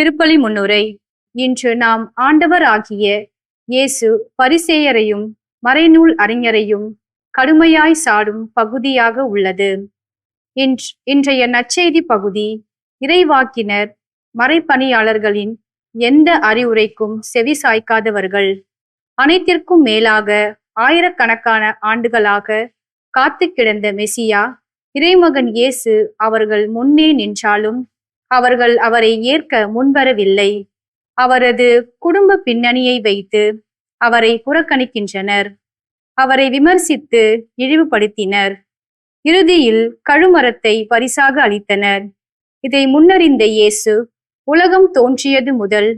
திருப்பலி முன்னுரை. இன்று நாம் ஆண்டவர் ஆகிய இயேசு பரிசேயரையும் மறைநூல் அறிஞரையும் கடுமையாய் சாடும் பகுதியாக உள்ளது. இன்றைய நற்செய்தி பகுதி இறைவாக்கினர் மறைப்பணியாளர்களின் எந்த அறிவுரைக்கும் செவி சாய்க்காதவர்கள், அனைத்திற்கும் மேலாக ஆயிரக்கணக்கான ஆண்டுகளாக காத்து கிடந்த மெசியா இறைமகன் இயேசு அவர்கள் முன்னே நின்றாலும் அவர்கள் அவரை ஏற்க முன்வரவில்லை. அவரது குடும்ப பின்னணியை வைத்து அவரை புறக்கணிக்கின்றனர். அவரை விமர்சித்து இழிவுபடுத்தினர். இறுதியில் கழுமரத்தை பரிசாக அளித்தனர். இதை முன்னறிந்த இயேசு உலகம் தோன்றியது முதல்,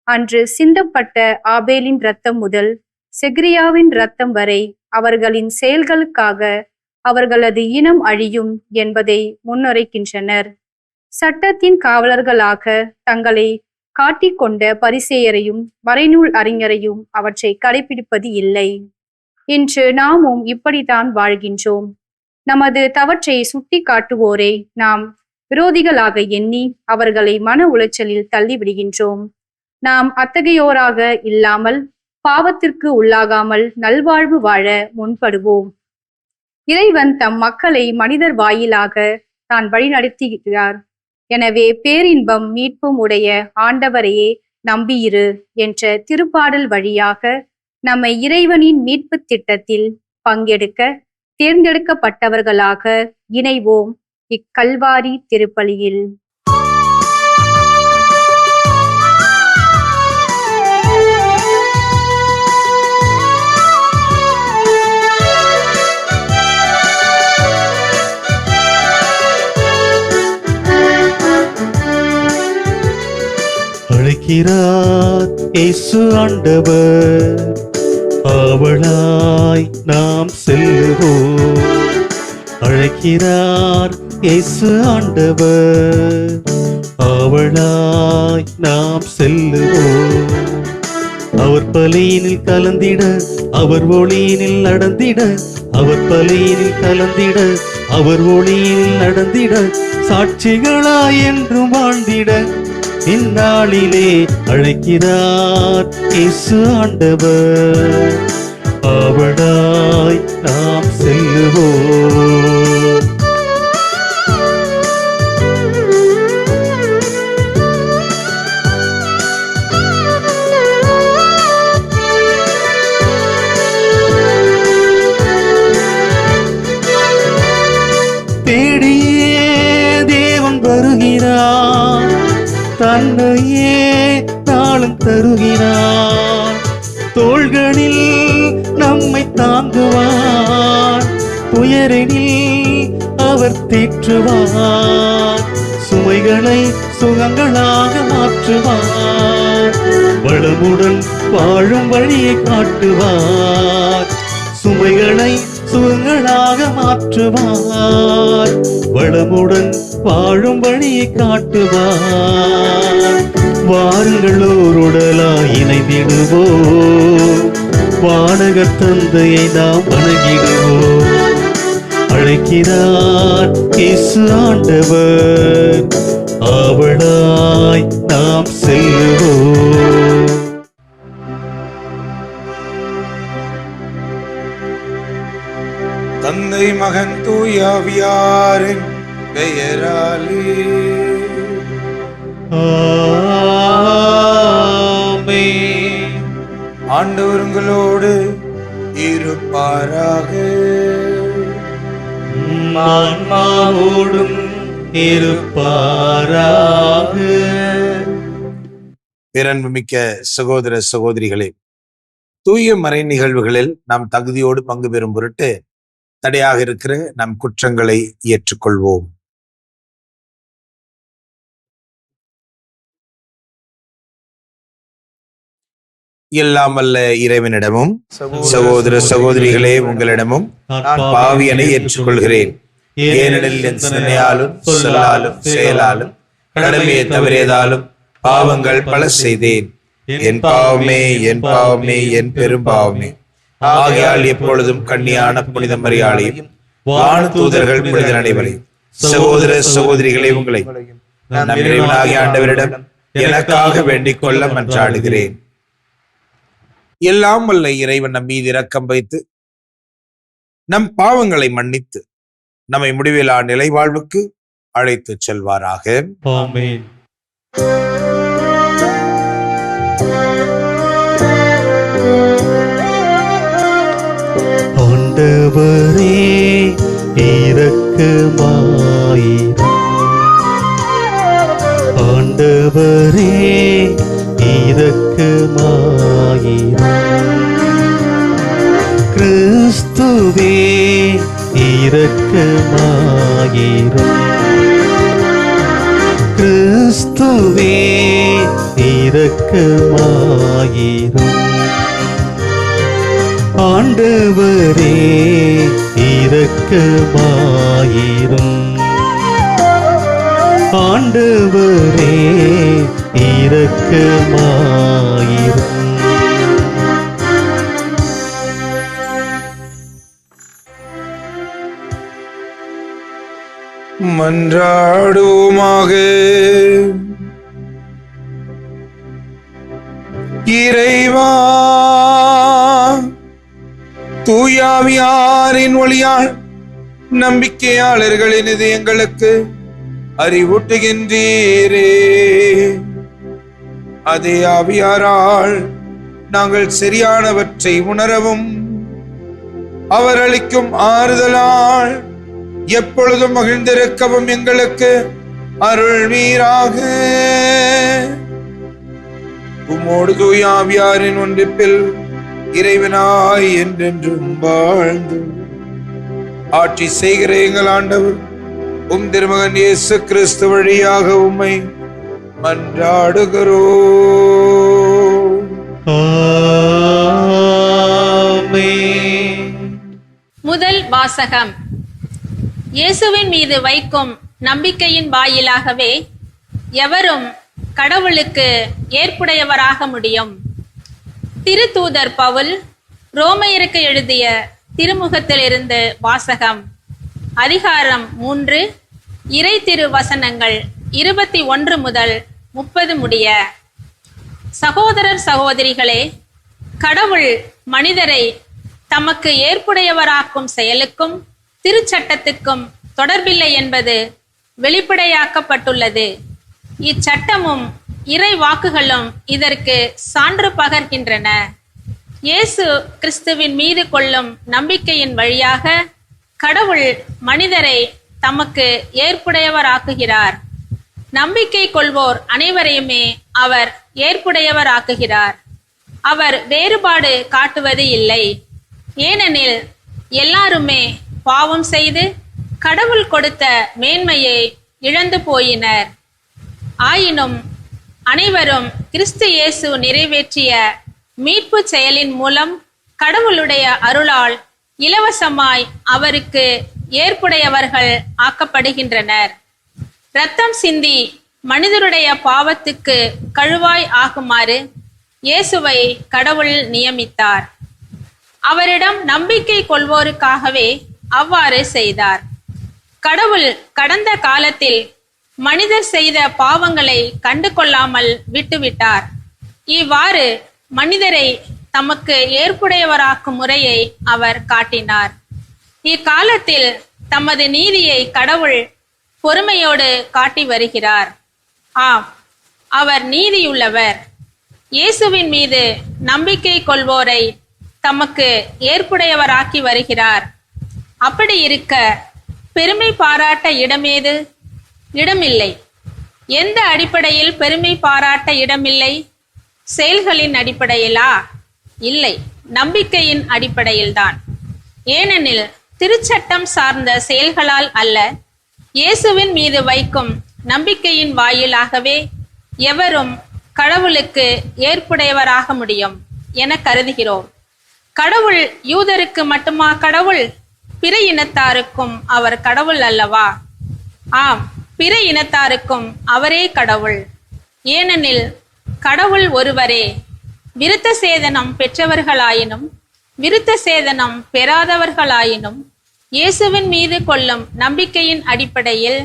அன்று சிந்தப்பட்ட ஆபேலின் இரத்தம் முதல் செக்ரியாவின் இரத்தம் வரை அவர்களின் செயல்களுக்காக அவர்களது இனம் அழியும் என்பதை முன்னுரைக்கின்றனர். சட்டத்தின் காவலர்களாக தங்களை காட்டிக்கொண்ட பரிசேயரையும் மறைநூல் அறிஞரையும் அவற்றை கடைபிடிப்பது இல்லை. இன்று நாமும் இப்படித்தான் வாழ்கின்றோம். நமது தவற்றை சுட்டி காட்டுவோரை நாம் விரோதிகளாக எண்ணி அவர்களை மன உளைச்சலில் தள்ளி விடுகின்றோம். நாம் அத்தகையோராக இல்லாமல் பாவத்திற்கு உள்ளாகாமல் நல்வாழ்வு வாழ முன்படுவோம். இறைவன் தம் மக்களை மனிதர் வாயிலாக தான் வழிநடத்துகிறார். எனவே பேரின்பம் மீட்பும் உடைய ஆண்டவரையே நம்பியிரு என்ற திருப்பாடல் வழியாக நம்மை இறைவனின் மீட்பு திட்டத்தில் பங்கெடுக்க தேர்ந்தெடுக்கப்பட்டவர்களாக இணைவோம் இக்கல்வாரி திருப்பலியில். அழைக்கிறார் இயேசு ஆண்டவர், ஆவலாய் நாம் செல்லுவோம். அழைக்கிறார் இயேசு ஆண்டவர், ஆவலாய் நாம் செல்லுவோம். அவர் பலியினில் கலந்திட, அவர் ஒளியினில் நடந்திட, அவர் பலியினில் கலந்திட, அவர் ஒளியினில் நடந்திட, சாட்சிகளாய் என்றும் வாழ்ந்திட இந்நாளிலே அழைக்கிறார் இயேசு ஆண்டவர், ஆவலாய் நாம் செல்லுவோம். தேடியே தேவன் வருகிறார், தன்னையே நாளும் தருகிறார். தோள்களில் நம்மை தாங்குவார், துயரினில் அவர் தேற்றுவார். சுமைகளை சுகங்களாக மாற்றுவார், வளமுடன் வாழும் வழியை காட்டுவார். சுமைகளை சுகங்களாக மாற்றுவார், வளமுடன் வாழும் வழியை காட்டுவார். வாருங்களோருடலாய் இணைந்திடுவோம், வானகத் தந்தையை நாம் வணங்கிடுவோம். அழைக்கிறார் இயேசு ஆண்டவர், ஆவலாய் நாம் செல்லுவோம். தந்தை மகன் தூய ஆவியாரின் பெயராலே ஆமென். ஆண்டவர் உங்களோடு இருப்பாராக. ஆன்மாவோடும் இருப்பாராக. பேரன்புமிக்க சகோதர சகோதரிகளே, தூய மறை நிகழ்வுகளில் நாம் தகுதியோடு பங்கு பெறும் பொருட்டு தடையாக இருக்கிற நம் குற்றங்களை ஏற்றுக்கொள்வோம். எல்லாம் வல்ல இறைவனிடமும் சகோதர சகோதரிகளே உங்களிடமும் நான் பாவியனை ஏற்றுக்கொள்கிறேன். ஏனெனில் என் சிந்தனையாலும் சொல்லாலும் செயலாலும் கடமையை தவறியதாலும் பாவங்கள் பல செய்தேன். என் பாவமே, என் பாவமே, என் பெரும் பாவமே. ஆகையால் எப்பொழுதும் கன்னியான புனித மரியாளையும் வான தூதர்கள் புனித அனைவரையும் சகோதர சகோதரிகளே உங்களை நம் இறைவனாகிய ஆண்டவரிடம் எனக்காக வேண்டிக் கொள்ள மன்றாடுகிறேன். எல்லாம் வல்ல இறைவன் நம் மீது இரக்கம் வைத்து நம் பாவங்களை மன்னித்து நம்மை முடிவிலா நிலைவாழ்வுக்கு அழைத்து செல்வாராக. ஆமென். ஆண்டவரே இரக்கமாயிரும். ஆண்டவரே இரக்கமாயிரும். கிறிஸ்துவே இரக்கமாயிரும். கிறிஸ்துவே இரக்கமாயிரும். ஆண்டவரே இரக்கமாயிரும். ஆண்டவரே இரக்கமாயிரும். மன்றாடுவோமாக. இறைவா, தூயாவியாரின் ஒளியால் நம்பிக்கையாளர்களின் இதயங்களுக்கு அறிவூட்டுகின்றீரே. அதே ஆவியாரால் நாங்கள் சரியானவற்றை உணரவும் அவர் அளிக்கும் ஆறுதலால் எப்பொழுதும் மகிழ்ந்திருக்கவும் எங்களுக்கு அருள்வீராக. உம்மோடு தூய ஆவியாரின் ஒன்றிப்பில் இறைவனாய் என்றென்றும் வாழ்ந்து ஆட்சி செய்கிற எங்கள் ஆண்டவர் உம் திருமகன் இயேசு கிறிஸ்து வழியாக உம்மை மன்றாடுகிறோம். ஆமென். முதல் வாசகம். இயேசுவின் மீது வைக்கும் நம்பிக்கையின் வாயிலாகவே எவரும் கடவுளுக்கு ஏற்புடையவராக முடியும். திருத்தூதர் பவுல் ரோமையருக்கு எழுதிய திருமுகத்திலிருந்து வாசகம். அதிகாரம் 3, இறை திரு வசனங்கள் 21 முதல் 30 முடிய. சகோதரர் சகோதரிகளே, கடவுள் மனிதரை தமக்கு ஏற்புடையவராக்கும் செயலுக்கும் திருச்சட்டத்துக்கும் தொடர்பில்லை என்பது வெளிப்படையாக்கப்பட்டுள்ளது. இச்சட்டமும் இறை வாக்குகளும் இதற்கு சான்று பகர்கின்றன. இயேசு கிறிஸ்துவின் மீது கொள்ளும் நம்பிக்கையின் வழியாக கடவுள் மனிதரை தமக்கு ஏற்புடையவராக்குகிறார். நம்பிக்கை கொள்வோர் அனைவரையுமே அவர் ஏற்புடையவராக்குகிறார். அவர் வேறுபாடு காட்டுவது இல்லை. ஏனெனில் எல்லாருமே பாவம் செய்து கடவுள் கொடுத்த மேன்மையை இழந்து போயினர். ஆயினும் அனைவரும் கிறிஸ்து இயேசு நிறைவேற்றிய மீட்பு செயலின் மூலம் கடவுளுடைய அருளால் இலவசமாய் அவருக்கு ஏற்புடையவர்கள் ஆக்கப்படுகின்றனர். இரத்தம் சிந்தி மனிதருடைய பாவத்துக்கு கழுவாய் ஆகுமாறு இயேசுவை கடவுள் நியமித்தார். அவரிடம் நம்பிக்கை கொள்வோருக்காகவே அவ்வாறு செய்தார். கடவுள் கடந்த காலத்தில் மனிதர் செய்த பாவங்களை கண்டு கொள்ளாமல் விட்டுவிட்டார். இவ்வாறு மனிதரை தமக்கு ஏற்புடையவராக்கும் முறையை அவர் காட்டினார். இக்காலத்தில் தமது நீதியை கடவுள் பொறுமையோடு காட்டி வருகிறார். ஆம், அவர் நீதியுள்ளவர். இயேசுவின் மீது நம்பிக்கை கொள்வோரை தமக்கு ஏற்புடையவராக்கி வருகிறார். அப்படி இருக்க பெருமை பாராட்ட இடமில்லை. எந்த அடிப்படையில் பெருமை பாராட்ட இடமில்லை? செயல்களின் அடிப்படையிலா? இல்லை, நம்பிக்கையின் அடிப்படையில்தான். ஏனெனில் திருச்சட்டம் சார்ந்த செயல்களால் அல்ல, இயேசுவின் மீது வைக்கும் நம்பிக்கையின் வாயிலாகவே எவரும் கடவுளுக்கு ஏற்புடையவராக முடியும் என கருதுகிறோம். கடவுள் யூதருக்கு மட்டுமா கடவுள்? பிற இனத்தாருக்கும் அவர் கடவுள் அல்லவா? ஆம், பிற இனத்தாருக்கும் அவரே கடவுள். ஏனெனில் கடவுள் ஒருவரே. விருத்த சேதனம் பெற்றவர்களாயினும் விருத்த சேதனம் பெறாதவர்களாயினும் இயேசுவின் மீது கொள்ளும் நம்பிக்கையின் அடிப்படையில்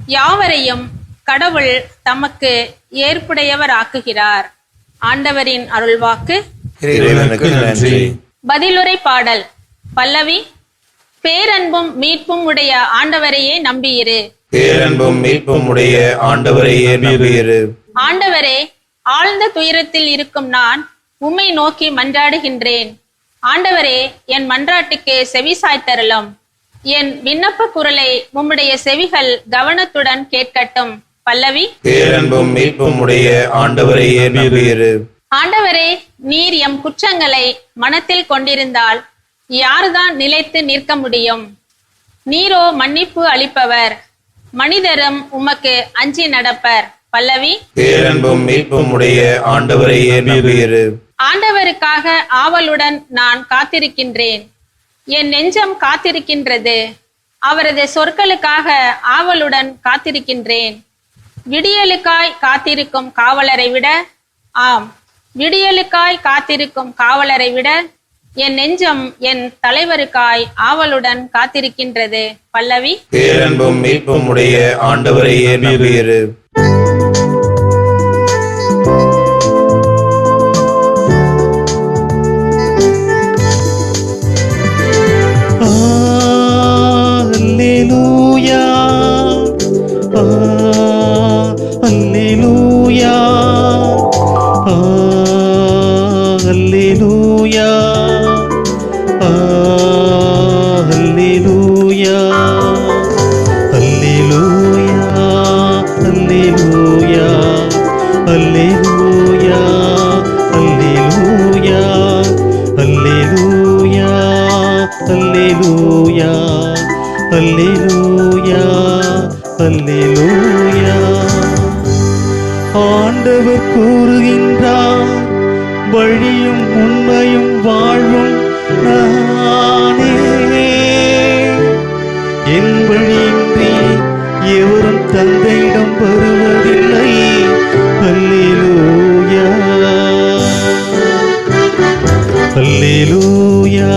யாவரையும் கடவுள் தமக்கு ஏற்புடையவர் ஆக்குகிறார். ஆண்டவரின் அருள்வாக்கு. இறைவனுக்கு நன்றி. பதிலுரை பாடல். பல்லவி. பேரன்பும் மீட்பும் உடைய ஆண்டவரையே நம்பியிரு. பேரன்பும் மீட்பும் உடைய ஆண்டவரையே நம்பியிரு. ஆண்டவரே, ஆழ்ந்த துயரத்தில் இருக்கும் நான் உம்மை நோக்கி மன்றாடுகின்றேன். ஆண்டவரே, என் மன்றாட்டுக்கு செவி சாய்த்தருளும். என் விண்ணப்ப குரலை உம்முடைய செவிகள் கவனத்துடன் கேட்கட்டும். பல்லவி. பேரன்பும் மீட்பும் உடைய ஆண்டவரையே நம்பியிரு. ஆண்டவரே, நீர் எம் குற்றங்களை மனத்தில் கொண்டிருந்தால் யாருதான் நிலைத்து நிற்க முடியும்? நீரோ மன்னிப்பு அளிப்பவர், மனிதரும் உமக்கு அஞ்சி நடப்பர். பல்லவி. பேரன்பும் மீட்பும் உடைய ஆண்டவரையே நம்பியிரு. ஆண்டவருக்காக ஆவலுடன் நான் காத்திருக்கின்றேன். என் நெஞ்சம் காத்திருக்கின்றது. அவரது சொற்களுக்காக ஆவலுடன் காத்திருக்கின்றேன். விடியலுக்காய் காத்திருக்கும் காவலரை விட, ஆம், விடியலுக்காய் காத்திருக்கும் காவலரை விட என் நெஞ்சம் என் தலைவருக்காய் ஆவலுடன் காத்திருக்கின்றது. பல்லவி. பேரன்பும் மீட்பும் உடைய ஆண்டவரையே நம்பியிரு. ஆண்டவர் கூறுகின்றார், வழியும் உண்மையும் வாழ்வும் நானே. என் வழியின்றி எவரும் தந்தையிடம் வருவதில்லை. அல்லேலூயா, அல்லேலூயா,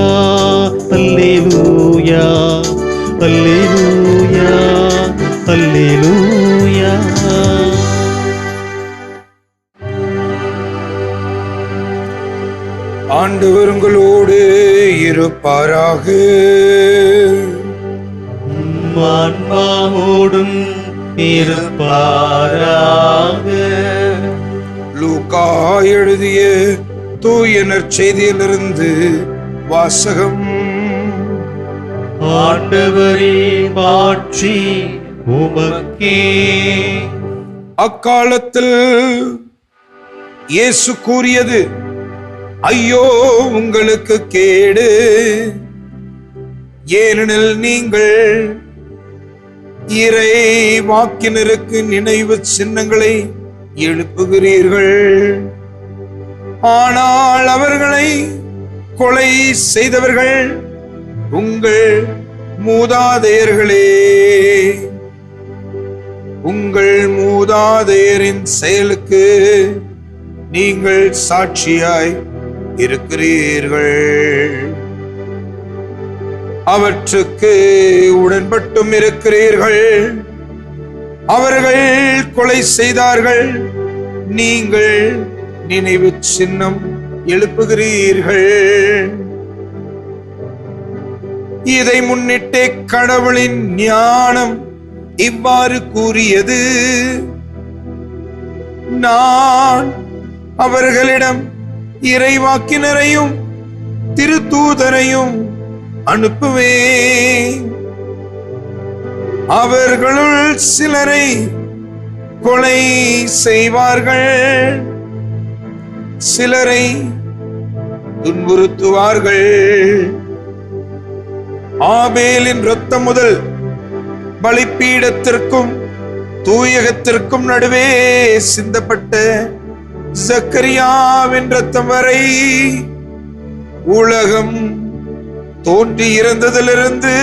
அல்லேலூயா, அல்லேலூயா, அல்லேலூயா. ஆண்டவர் உங்களோடு இருப்பாராக. ஆன்மாவோடும் இருப்பாராக. லூக்கா எழுதிய தூய நற்செய்தியிலிருந்து வாசகம். ஆண்டவரே, மாட்சி உமக்கே. அக்காலத்தில் இயேசு கூறியது, ஐயோ உங்களுக்கு கேடு, ஏனெனில் நீங்கள் இறை வாக்கினருக்கு நினைவு சின்னங்களை எழுப்புகிறீர்கள், ஆனால் அவர்களை கொலை செய்தவர்கள் உங்கள் மூதாதையர்களே. உங்கள் மூதாதையரின் செயலுக்கு நீங்கள் சாட்சியாய் இருக்கிறீர்கள். அவற்றுக்கு உடன்பட்டும் இருக்கிறீர்கள். அவர்கள் கொலை செய்தார்கள், நீங்கள் நினைவு சின்னம் எழுப்புகிறீர்கள். இதை முன்னிட்டே கடவுளின் ஞானம் இவ்வாறு கூறியது, நான் அவர்களிடம் இறைவாக்கினரையும் திருத்தூதரையும் அனுப்புவேன். அவர்களுள் சிலரை கொலை செய்வார்கள், சிலரை துன்புறுத்துவார்கள். ஆபேலின் இரத்தம் முதல் பலிபீடத்திற்கும் தூயகத்திற்கும் நடுவே சிந்தப்பட்ட சக்கரியாவின் இரத்தம் வரை உலகம் தோன்றி இறந்ததிலிருந்து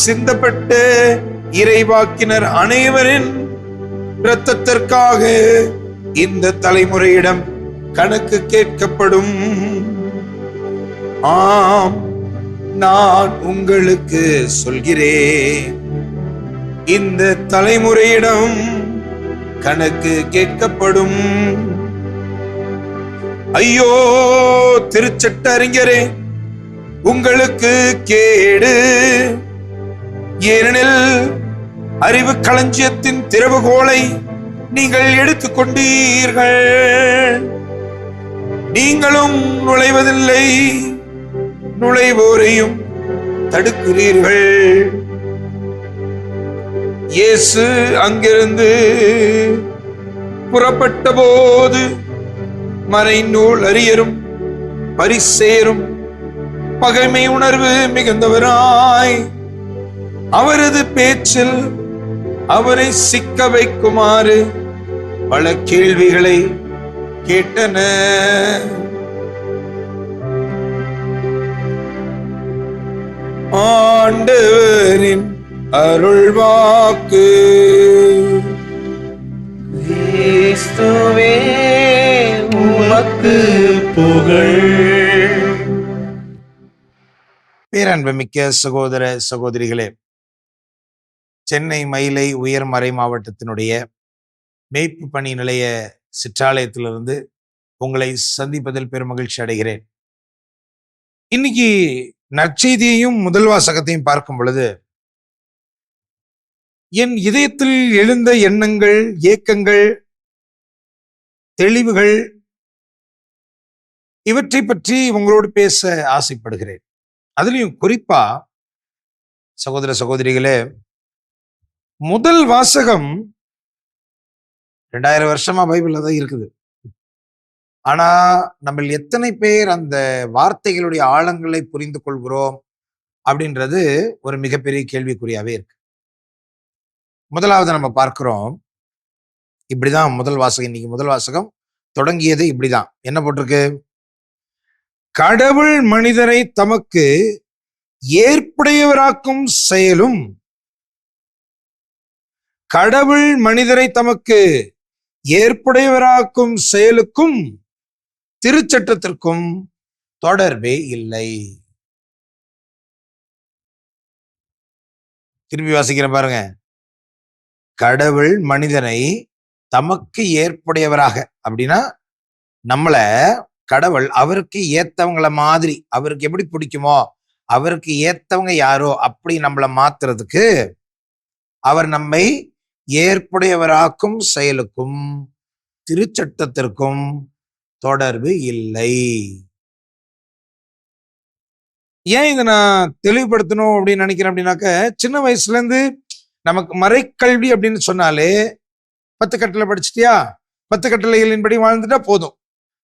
சிந்தப்பட்ட இறைவாக்கினர் அனைவரின் இரத்தத்திற்காக இந்த தலைமுறையிடம் கணக்கு கேட்கப்படும். ஆம், நான் உங்களுக்கு சொல்கிறேன், இந்த தலைமுறையிடம் கணக்கு கேட்கப்படும். ஐயோ திருச்சட்ட அறிஞரே, உங்களுக்கு கேடு! ஏனெனில் அறிவு களஞ்சியத்தின் திறவுகோலை நீங்கள் எடுத்துக்கொண்டீர்கள், நீங்களும் நுழைவதில்லை, நுழைவோரையும் தடுக்கிறீர்கள். இயேசு அங்கிருந்து புறப்பட்ட போது மறைநூல் அறிஞரும் பரிசேயரும் பகைமை உணர்வு மிகுந்தவராய் அவரது பேச்சில் அவரை சிக்க வைக்குமாறு பல கேள்விகளை கேட்டனர். ஆண்டவரின் அருள்வாக்கு. கிறிஸ்துவே உமக்கு புகழ். பேரன்புமிக்க சகோதர சகோதரிகளே, சென்னை மயிலை உயர்மறை மாவட்டத்தினுடைய மேய்ப்பு பணி நிலைய சிற்றாலயத்திலிருந்து உங்களை சந்திப்பதில் பெருமகிழ்ச்சி அடைகிறேன். இன்னைக்கு நற்செய்தியையும் முதல் வாசகத்தையும் பார்க்கும் பொழுது என் இதயத்தில் எழுந்த எண்ணங்கள், ஏக்கங்கள், தெளிவுகள் இவற்றை பற்றி உங்களோடு பேச ஆசைப்படுகிறேன். அதுலயும் குறிப்பா சகோதர சகோதரிகளே, முதல் வாசகம் 2000 வருஷமா பைபிள்ல தான் இருக்குது. ஆனா நம்ம எத்தனை பேர் அந்த வார்த்தைகளுடைய ஆழங்களை புரிந்து கொள்கிறோம் அப்படின்றது ஒரு மிகப்பெரிய கேள்விக்குறியாவே இருக்கு. முதலாவது நம்ம பார்க்கிறோம், இப்படிதான் முதல் வாசகம். இன்னைக்கு முதல் வாசகம் தொடங்கியது இப்படிதான். என்ன போட்டிருக்கு? கடவுள் மனிதரை தமக்கு ஏற்புடையவராக்கும் செயலும், கடவுள் மனிதரை தமக்கு ஏற்புடையவராக்கும் செயலுக்கும் திருச்சட்டத்திற்கும் தொடர்பே இல்லை. திருப்பி வாசிக்கிறேன் பாருங்க. கடவுள் மனிதனை தமக்கு ஏற்புடையவராக, அப்படின்னா நம்மள கடவுள் அவருக்கு ஏத்தவங்களை மாதிரி, அவருக்கு எப்படி பிடிக்குமோ அவருக்கு ஏத்தவங்க யாரோ அப்படி நம்மளை மாத்துறதுக்கு அவர் நம்மை ஏற்புடையவராக்கும் செயலுக்கும் திருச்சட்டத்திற்கும் தொடர்பு இல்லை. ஏன் இதை நான் தெளிவுபடுத்தணும் அப்படின்னு நினைக்கிறேன் அப்படின்னாக்க, சின்ன வயசுல இருந்து நமக்கு மறைக்கல்வி அப்படின்னு சொன்னாலே 10 கட்டளை படிச்சிட்டியா, 10 கட்டளைகளின்படி வாழ்ந்துட்டா போதும்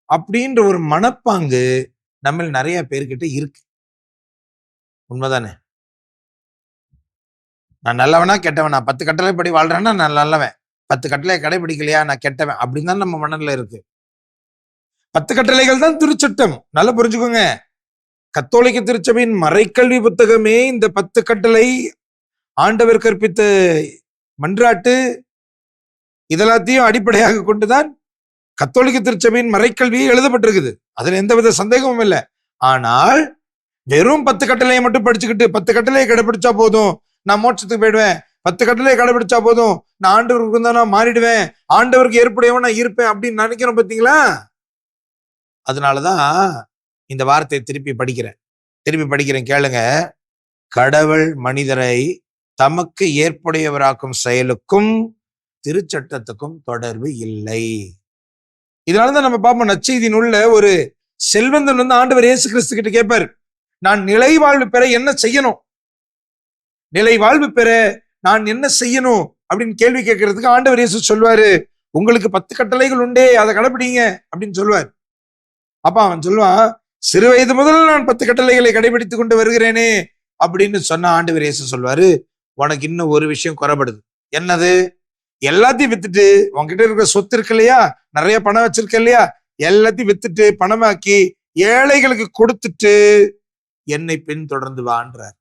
அப்படின்ற ஒரு மனப்பாங்கு நம்ம நிறைய பேர்கிட்ட இருக்கு. உண்மைதானே? நான் நல்லவனா கெட்டவனா, 10 கட்டளை படி வாழ்றேன்னா நான் நல்லவன், 10 கட்டளை கடைபிடிக்கலையா நான் கெட்டவன், அப்படின்னு தான் நம்ம மனநில இருக்கு. 10 கட்டளைகள் தான் திருச்சட்டம். நல்லா புரிஞ்சுக்கோங்க. கத்தோலிக்க திருச்சபையின் மறைக்கல்வி புத்தகமே இந்த 10 கட்டளை, ஆண்டவர் கற்பித்த மன்றாட்டு, இதெல்லாத்தையும் அடிப்படையாக கொண்டுதான் கத்தோலிக்க திருச்சபையின் மறைக்கல்வியை எழுதப்பட்டிருக்குது. அதுல எந்தவித சந்தேகமும் இல்லை. ஆனால் வெறும் 10 கட்டளையை மட்டும் படிச்சுக்கிட்டு 10 கட்டளையை கடைபிடிச்சா போதும் நான் மோட்சத்துக்கு போயிடுவேன், 10 கட்டளையை கடைபிடிச்சா போதும் நான் ஆண்டவருக்கு தான் நான் மாறிடுவேன், ஆண்டவருக்கு ஏற்புடையவன் நான் இருப்பேன் அப்படின்னு நினைக்கிறோம். பார்த்தீங்களா? அதனாலதான் இந்த வார்த்தையை திருப்பி படிக்கிறேன் கேளுங்க. கடவுள் மனிதரை தமக்கு ஏற்புடையவராக்கும் செயலுக்கும் திருச்சட்டத்துக்கும் தொடர்பு இல்லை. இதனாலதான் நம்ம பார்ப்போம், நற்செய்தி நூல்ல ஒரு செல்வந்தன் வந்து ஆண்டவர் இயேசு கிறிஸ்து கிட்ட கேட்பார், நான் நிலை வாழ்வு பெற என்ன செய்யணும், நிலை வாழ்வு பெற நான் என்ன செய்யணும் அப்படின்னு கேள்வி கேட்கறதுக்கு ஆண்டவர் இயேசு சொல்வாரு, உங்களுக்கு 10 கட்டளைகள் உண்டே, அதை கடைபிடிங்க அப்படின்னு சொல்லுவார். அப்ப அவன் சொல்லுவான், சிறு வயது முதல் நான் 10 கட்டளைகளை கடைபிடித்துக் கொண்டு வருகிறேனே அப்படின்னு சொன்ன ஆண்டவர் இயேசு சொல்வாரு, உனக்கு இன்னும் ஒரு விஷயம் குறைபடுது. என்னது? எல்லாத்தையும் வித்துட்டு, உன்கிட்ட இருக்கிற சொத்து இருக்கு இல்லையா, நிறைய பணம் வச்சிருக்க இல்லையா, எல்லாத்தையும் வித்துட்டு பணமாக்கி ஏழைகளுக்கு கொடுத்துட்டு என்னை பின் தொடர்ந்து வான்றார்.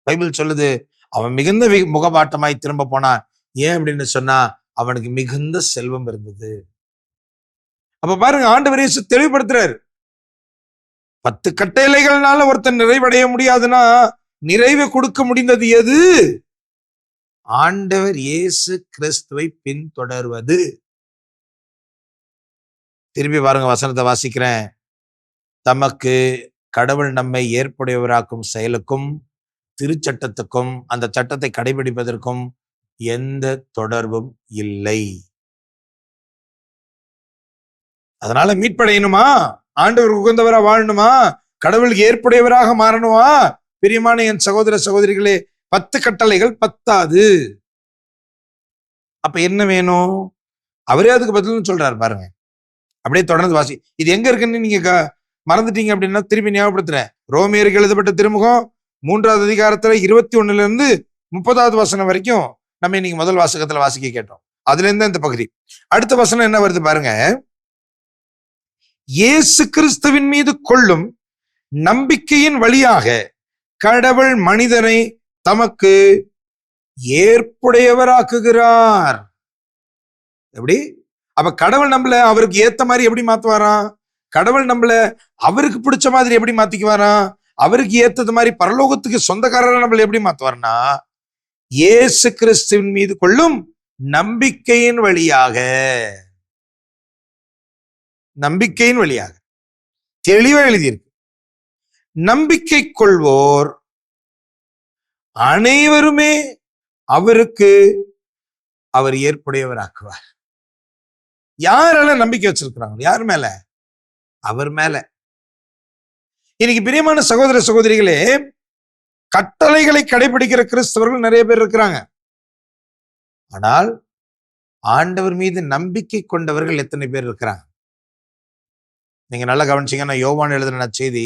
பைபிள் சொல்லுது, அவன் மிகுந்த முகபாட்டமாய் திரும்ப போனான். ஏன் அப்படின்னு சொன்னா, அவனுக்கு மிகுந்த செல்வம் இருந்தது. அப்ப பாருங்க, ஆண்டவர் இயேசு தெளிவுபடுத்துறாரு, 10 கட்டளைகள்னால ஒருத்தன் நிறைவடைய முடியாதுன்னா நிறைவை கொடுக்க முடிந்தது எது? ஆண்டவர் இயேசு கிறிஸ்துவை பின்தொடர்வது. திருப்பி பாருங்க, வசனத்தை வாசிக்கிறேன். தமக்கு கடவுள் நம்மை ஏற்புடையவராக்கும் செயலுக்கும் திருச்சட்டத்துக்கும் அந்த சட்டத்தை கடைபிடிப்பதற்கும் எந்த தொடர்பும் இல்லை. அதனால மீட்படையணுமா, ஆண்டவர் உகந்தவரா வாழணுமா, கடவுளுக்கு ஏற்புடையவராக மாறணுமா? பிரியமான என் சகோதர சகோதரிகளே, 10 கட்டளைகள் பத்தாது. அப்ப என்ன வேணும்? அவரே அதுக்கு பதில்னு சொல்றாரு பாருங்க. அப்படியே தொடர்ந்து வாசி. இது எங்க இருக்குன்னு நீங்க மறந்துட்டீங்க அப்படின்னா திருப்பி ஞாபகப்படுத்துறேன். ரோமியருக்கு எழுதப்பட்ட திருமுகம் 3வது அதிகாரத்துல 21 இருந்து 30வது வசனம் வரைக்கும் நம்ம இன்னைக்கு முதல் வாசகத்துல வாசிக்க கேட்டோம். அதுல இருந்து இந்த பகுதி. அடுத்த வசனம் என்ன வருது பாருங்க. இயேசு கிறிஸ்துவின் மீது கொள்ளும் நம்பிக்கையின் வழியாக கடவுள் மனிதனை தமக்கு ஏற்புடையவராக்குகிறார். எப்படி? அப்ப கடவுள் நம்மள அவருக்கு ஏத்த மாதிரி எப்படி மாத்துவாராம்? கடவுள் நம்மள அவருக்கு பிடிச்ச மாதிரி எப்படி மாத்திக்குவாராம்? அவருக்கு ஏத்தது மாதிரி பரலோகத்துக்கு சொந்தக்காரரை நம்மள எப்படி மாத்துவார்னா, இயேசு கிறிஸ்துவின் மீது கொள்ளும் நம்பிக்கையின் வழியாக. நம்பிக்கையின் வழியாக தெளிவா எழுதியிருக்கு. நம்பிக்கை கொள்வோர் அனைவருமே அவருக்கு அவர் ஏற்புடையவராக்குவார். யாரெல்லாம் நம்பிக்கை வச்சிருக்கிறாங்க? யார் மேல? அவர் மேல. இன்னைக்கு பிரியமான சகோதர சகோதரிகளே, கட்டளைகளை கடைபிடிக்கிற கிறிஸ்தவர்கள் நிறைய பேர் இருக்கிறாங்க. ஆனால் ஆண்டவர் மீது நம்பிக்கை கொண்டவர்கள் எத்தனை பேர் இருக்கிறாங்க? நீங்க நல்லா கவனிச்சீங்கன்னா, யோவான் எழுதின நற்செய்தி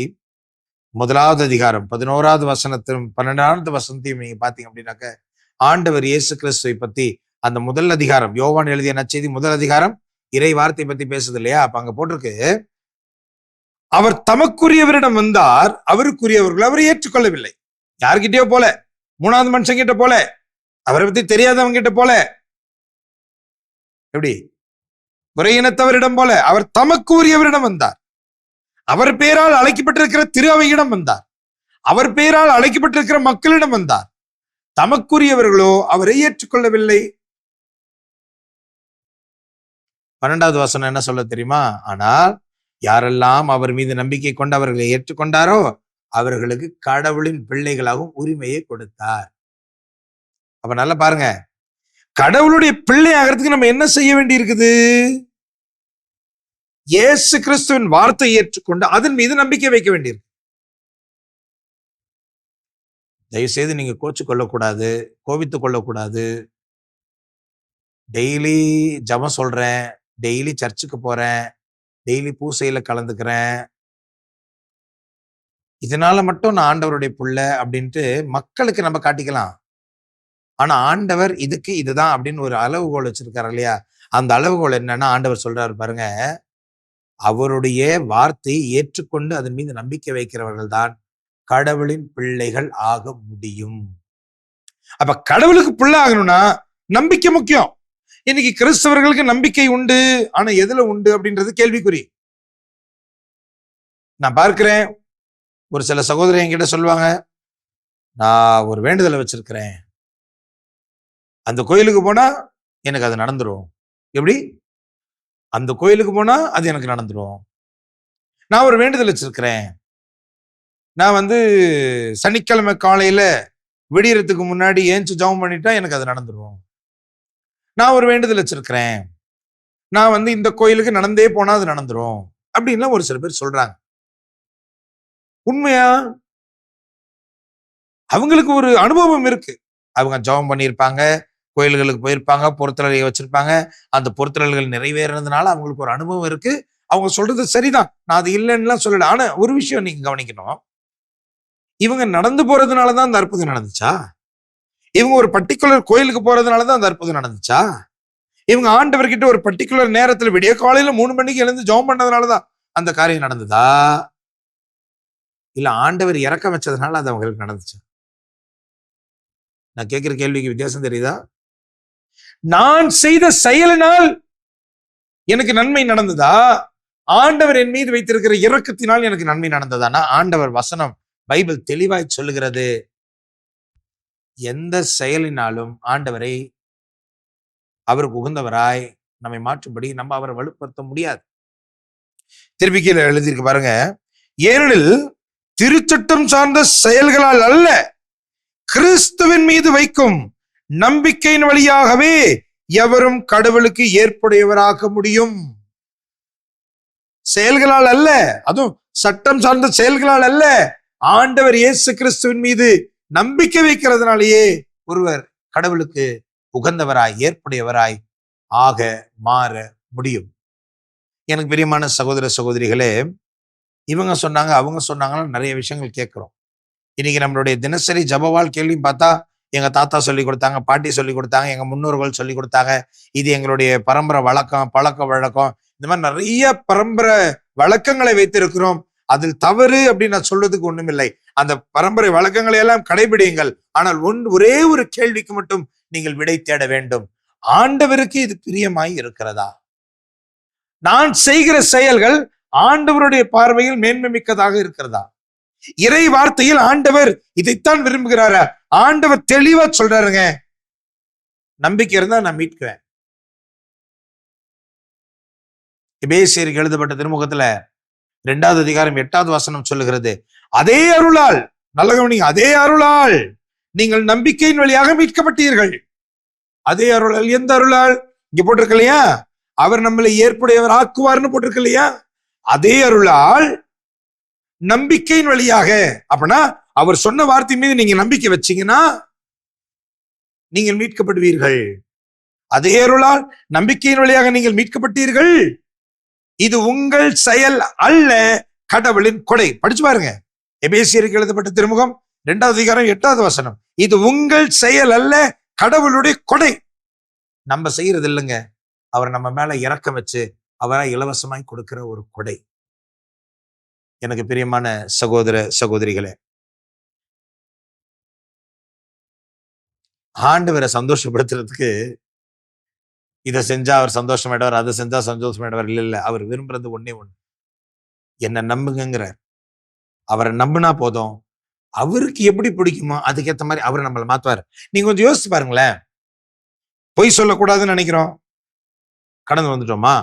1வது அதிகாரம் 11வது வசனத்தையும் 12வது வசனத்தையும் நீங்க பாத்தீங்க அப்படின்னாக்க, ஆண்டவர் இயேசு கிறிஸ்துவை பத்தி அந்த முதல் அதிகாரம், யோவான் எழுதிய நற்செய்தி முதல் அதிகாரம் இறை வார்த்தை பத்தி பேசுது இல்லையா? அப்ப அங்க போட்டிருக்கு, அவர் தமக்குரியவரிடம் வந்தார், அவருக்குரியவர்கள் அவரை ஏற்றுக்கொள்ளவில்லை. யார்கிட்டயோ போல, 3வது மனுஷன் கிட்ட போல, அவரை பத்தி தெரியாதவங்க கிட்ட போல, எப்படி குறையினத்தவரிடம் போல. அவர் தமக்கு உரியவரிடம் வந்தார், அவர் பெயரால் அழைக்கப்பட்டிருக்கிற திரு அவையிடம் வந்தார், அவர் பெயரால் அழைக்கப்பட்டிருக்கிற மக்களிடம் வந்தார். தமக்குரியவர்களோ அவரை ஏற்றுக்கொள்ளவில்லை. 12வது வசனம் என்ன சொல்ல தெரியுமா? ஆனால் யாரெல்லாம் அவர் மீது நம்பிக்கை கொண்டு அவர்களை ஏற்றுக்கொண்டாரோ அவர்களுக்கு கடவுளின் பிள்ளைகளாகவும் உரிமையை கொடுத்தார். அப்ப நல்லா பாருங்க, கடவுளுடைய பிள்ளை ஆகிறதுக்கு நம்ம என்ன செய்ய வேண்டி இருக்குது? இயேசு கிறிஸ்துவின் வார்த்தை ஏற்றுக்கொண்டு அதன் மீது நம்பிக்கை வைக்க வேண்டியிருக்கு. தயவு செய்து நீங்க கோச்சு கொள்ளக்கூடாது, கோபித்துக் கொள்ளக்கூடாது. டெய்லி ஜபம் சொல்றேன், டெய்லி சர்ச்சுக்கு போறேன், டெய்லி பூசையில கலந்துக்கிறேன், இதனால மட்டும் நான் ஆண்டவருடைய பிள்ளை அப்படின்ட்டு மக்களுக்கு நம்ம காட்டிக்கலாம். ஆனா ஆண்டவர் இதுக்கு இதுதான் அப்படின்னு ஒரு அளவுகோல் வச்சிருக்காரு இல்லையா? அந்த அளவுகோல் என்னன்னா, ஆண்டவர் சொல்றாரு பாருங்க, அவருடைய வார்த்தையை ஏற்றுக்கொண்டு அதன் மீது நம்பிக்கை வைக்கிறவர்கள் தான் கடவுளின் பிள்ளைகள் ஆக முடியும். அப்ப கடவுளுக்கு பிள்ளை ஆகணும்னா நம்பிக்கை முக்கியம். இன்னைக்கு கிறிஸ்தவர்களுக்கு நம்பிக்கை உண்டு, ஆனா எதுல உண்டு அப்படின்றது கேள்விக்குறி. நான் பார்க்கிறேன், ஒரு சில சகோதரர் என்கிட்ட சொல்லுவாங்க, நான் ஒரு வேண்டுதலை வச்சிருக்கிறேன், அந்த கோயிலுக்கு போனா எனக்கு அது நடந்துரும். எப்படி? அந்த கோயிலுக்கு போனா அது எனக்கு நடந்துரும். நான் ஒரு வேண்டுதல் வச்சிருக்கிறேன், நான் சனிக்கிழமை காலையில விடியறதுக்கு முன்னாடி ஏஞ்சி ஜெபம் பண்ணிட்டா எனக்கு அது நடந்துரும். நான் ஒரு வேண்டுதல் வச்சிருக்கிறேன், நான் இந்த கோயிலுக்கு நடந்தே போனா அது நடந்துரும் அப்படின்லாம் ஒரு சில பேர் சொல்றாங்க. உண்மையா? அவங்களுக்கு ஒரு அனுபவம் இருக்கு. அவங்க ஜெபம் பண்ணியிருப்பாங்க, கோயில்களுக்கு போயிருப்பாங்க, பொறுத்தலறையை வச்சிருப்பாங்க, அந்த பொறுத்தலர்கள் நிறைவேறதுனால அவங்களுக்கு ஒரு அனுபவம் இருக்கு. அவங்க சொல்றது சரிதான், நான் அது இல்லைன்னுலாம் சொல்லல. ஆனா ஒரு விஷயம் நீங்க கவனிக்கணும், இவங்க நடந்து போறதுனாலதான் அந்த அற்புதம் நடந்துச்சா? இவங்க ஒரு பர்டிகுலர் கோயிலுக்கு போறதுனாலதான் அந்த அற்புதம் நடந்துச்சா? இவங்க ஆண்டவர்கிட்ட ஒரு பர்டிகுலர் நேரத்துல விடிய காலையில 3 மணிக்கு எழுந்து ஜெபம் பண்ணதுனாலதான் அந்த காரியம் நடந்ததா? இல்ல ஆண்டவர் இறக்கம் வச்சதுனால அது அவங்களுக்கு நடந்துச்சா? நான் கேட்கிற கேள்விக்கு வித்தியாசம் தெரியுதா? நான் செய்த செயலினால் எனக்கு நன்மை நடந்ததா? ஆண்டவர் என் மீது வைத்திருக்கிற இரக்கத்தினால் எனக்கு நன்மை நடந்ததானா? ஆண்டவர் வசனம் பைபிள் தெளிவாய் சொல்லுகிறது, எந்த செயலினாலும் ஆண்டவரை அவருக்கு உகந்தவராய் நம்மை மாற்றும்படி நம்ம அவரை வலுப்படுத்த முடியாது. திருப்பி கீழே எழுதியிருக்கு பாருங்க, ஏனெனில் திருச்சட்டம் சார்ந்த செயல்களால் அல்ல, கிறிஸ்துவின் மீது வைக்கும் நம்பிக்கையின் வழியாகவே எவரும் கடவுளுக்கு ஏற்புடையவராக முடியும். செயல்களால் அல்ல, அதுவும் சட்டம் சார்ந்த செயல்களால் அல்ல, ஆண்டவர் இயேசு கிறிஸ்துவின் மீது நம்பிக்கை வைக்கிறதுனாலேயே ஒருவர் கடவுளுக்கு உகந்தவராய் ஏற்புடையவராய் ஆக மாற முடியும். எனக்கு பிரியமான சகோதர சகோதரிகளே, இவங்க சொன்னாங்க அவங்க சொன்னாங்கன்னு நிறைய விஷயங்கள் கேட்கிறோம். இன்னைக்கு நம்மளுடைய தினசரி ஜப வாழ்க்கையிலையும் பார்த்தா எங்க தாத்தா சொல்லி கொடுத்தாங்க, பாட்டி சொல்லி கொடுத்தாங்க, எங்க முன்னோர்கள் சொல்லி கொடுத்தாங்க, இது எங்களுடைய பரம்பரை வழக்கம், பழக்க வழக்கம், இந்த மாதிரி நிறைய பரம்பரை வழக்கங்களை வைத்திருக்கிறோம். அதில் தவறு அப்படின்னு நான் சொல்றதுக்கு ஒண்ணுமில்லை. அந்த பரம்பரை வழக்கங்களை எல்லாம் கடைபிடியுங்கள். ஆனால் ஒரே ஒரு கேள்விக்கு மட்டும் நீங்கள் விடை தேட வேண்டும். ஆண்டவருக்கு இது பிரியமாய் இருக்கிறதா? நான் செய்கிற செயல்கள் ஆண்டவருடைய பார்வையில் மேன்மை மிக்கதாக இருக்கிறதா? இறை வார்த்தையில் ஆண்டவர் இதைத்தான் விரும்புகிறாரா? ஆண்டவர் தெளிவா சொல்றாருங்க, நம்பிக்கை இருந்தா நான் மீட்குவேன். எபேசியருக்கு எழுதப்பட்ட திருமுகத்துல 2வது அதிகாரம் 8வது வசனம் சொல்லுகிறது, அதே அருளால், நல்ல கவனிங்க, அதே அருளால் நீங்கள் நம்பிக்கையின் வழியாக மீட்கப்பட்டீர்கள். அதே அருளால், எந்த அருளால்? இங்க போட்டிருக்கு இல்லையா, அவர் நம்மளை ஏற்புடையவர் ஆக்குவார்னு போட்டிருக்கு இல்லையா, அதே அருளால் நம்பிக்கையின் வழியாக. அப்படின்னா அவர் சொன்ன வார்த்தை மீது நீங்க நம்பிக்கை வச்சீங்கன்னா நீங்கள் மீட்கப்படுவீர்கள். அதே அருளால் நம்பிக்கையின் வழியாக நீங்கள் மீட்கப்பட்டீர்கள். இது உங்கள் செயல் அல்ல, கடவுளின் கொடை. படிச்சு பாருங்க, எபேசியருக்கு எழுதப்பட்ட திருமுகம் 2வது அதிகாரம் 8வது வசனம். இது உங்கள் செயல் அல்ல, கடவுளுடைய கொடை. நம்ம செய்யறது இல்லைங்க, அவர் நம்ம மேல இரக்கம் வச்சு அவரை இலவசமாய் கொடுக்கிற ஒரு கொடை. எனக்கு பிரியமான சகோதர சகோதரிகளே, ஆண்டவரை சந்தோஷப்படுத்துறதுக்கு இதை செஞ்சா அவர் சந்தோஷமாயிடுவார், அதை செஞ்சா சந்தோஷமாயிடுவார். இல்ல, அவர் விரும்புறது ஒண்ணே ஒண்ணு, என்ன நம்புங்கிற. அவரை நம்பினா போதும், அவருக்கு எப்படி பிடிக்குமோ அதுக்கேற்ற மாதிரி அவரை நம்மளை மாத்துவார். நீங்க கொஞ்சம் யோசிச்சு பாருங்களேன், பொய் சொல்லக்கூடாதுன்னு நினைக்கிறோம், கடந்து வந்துட்டோமா?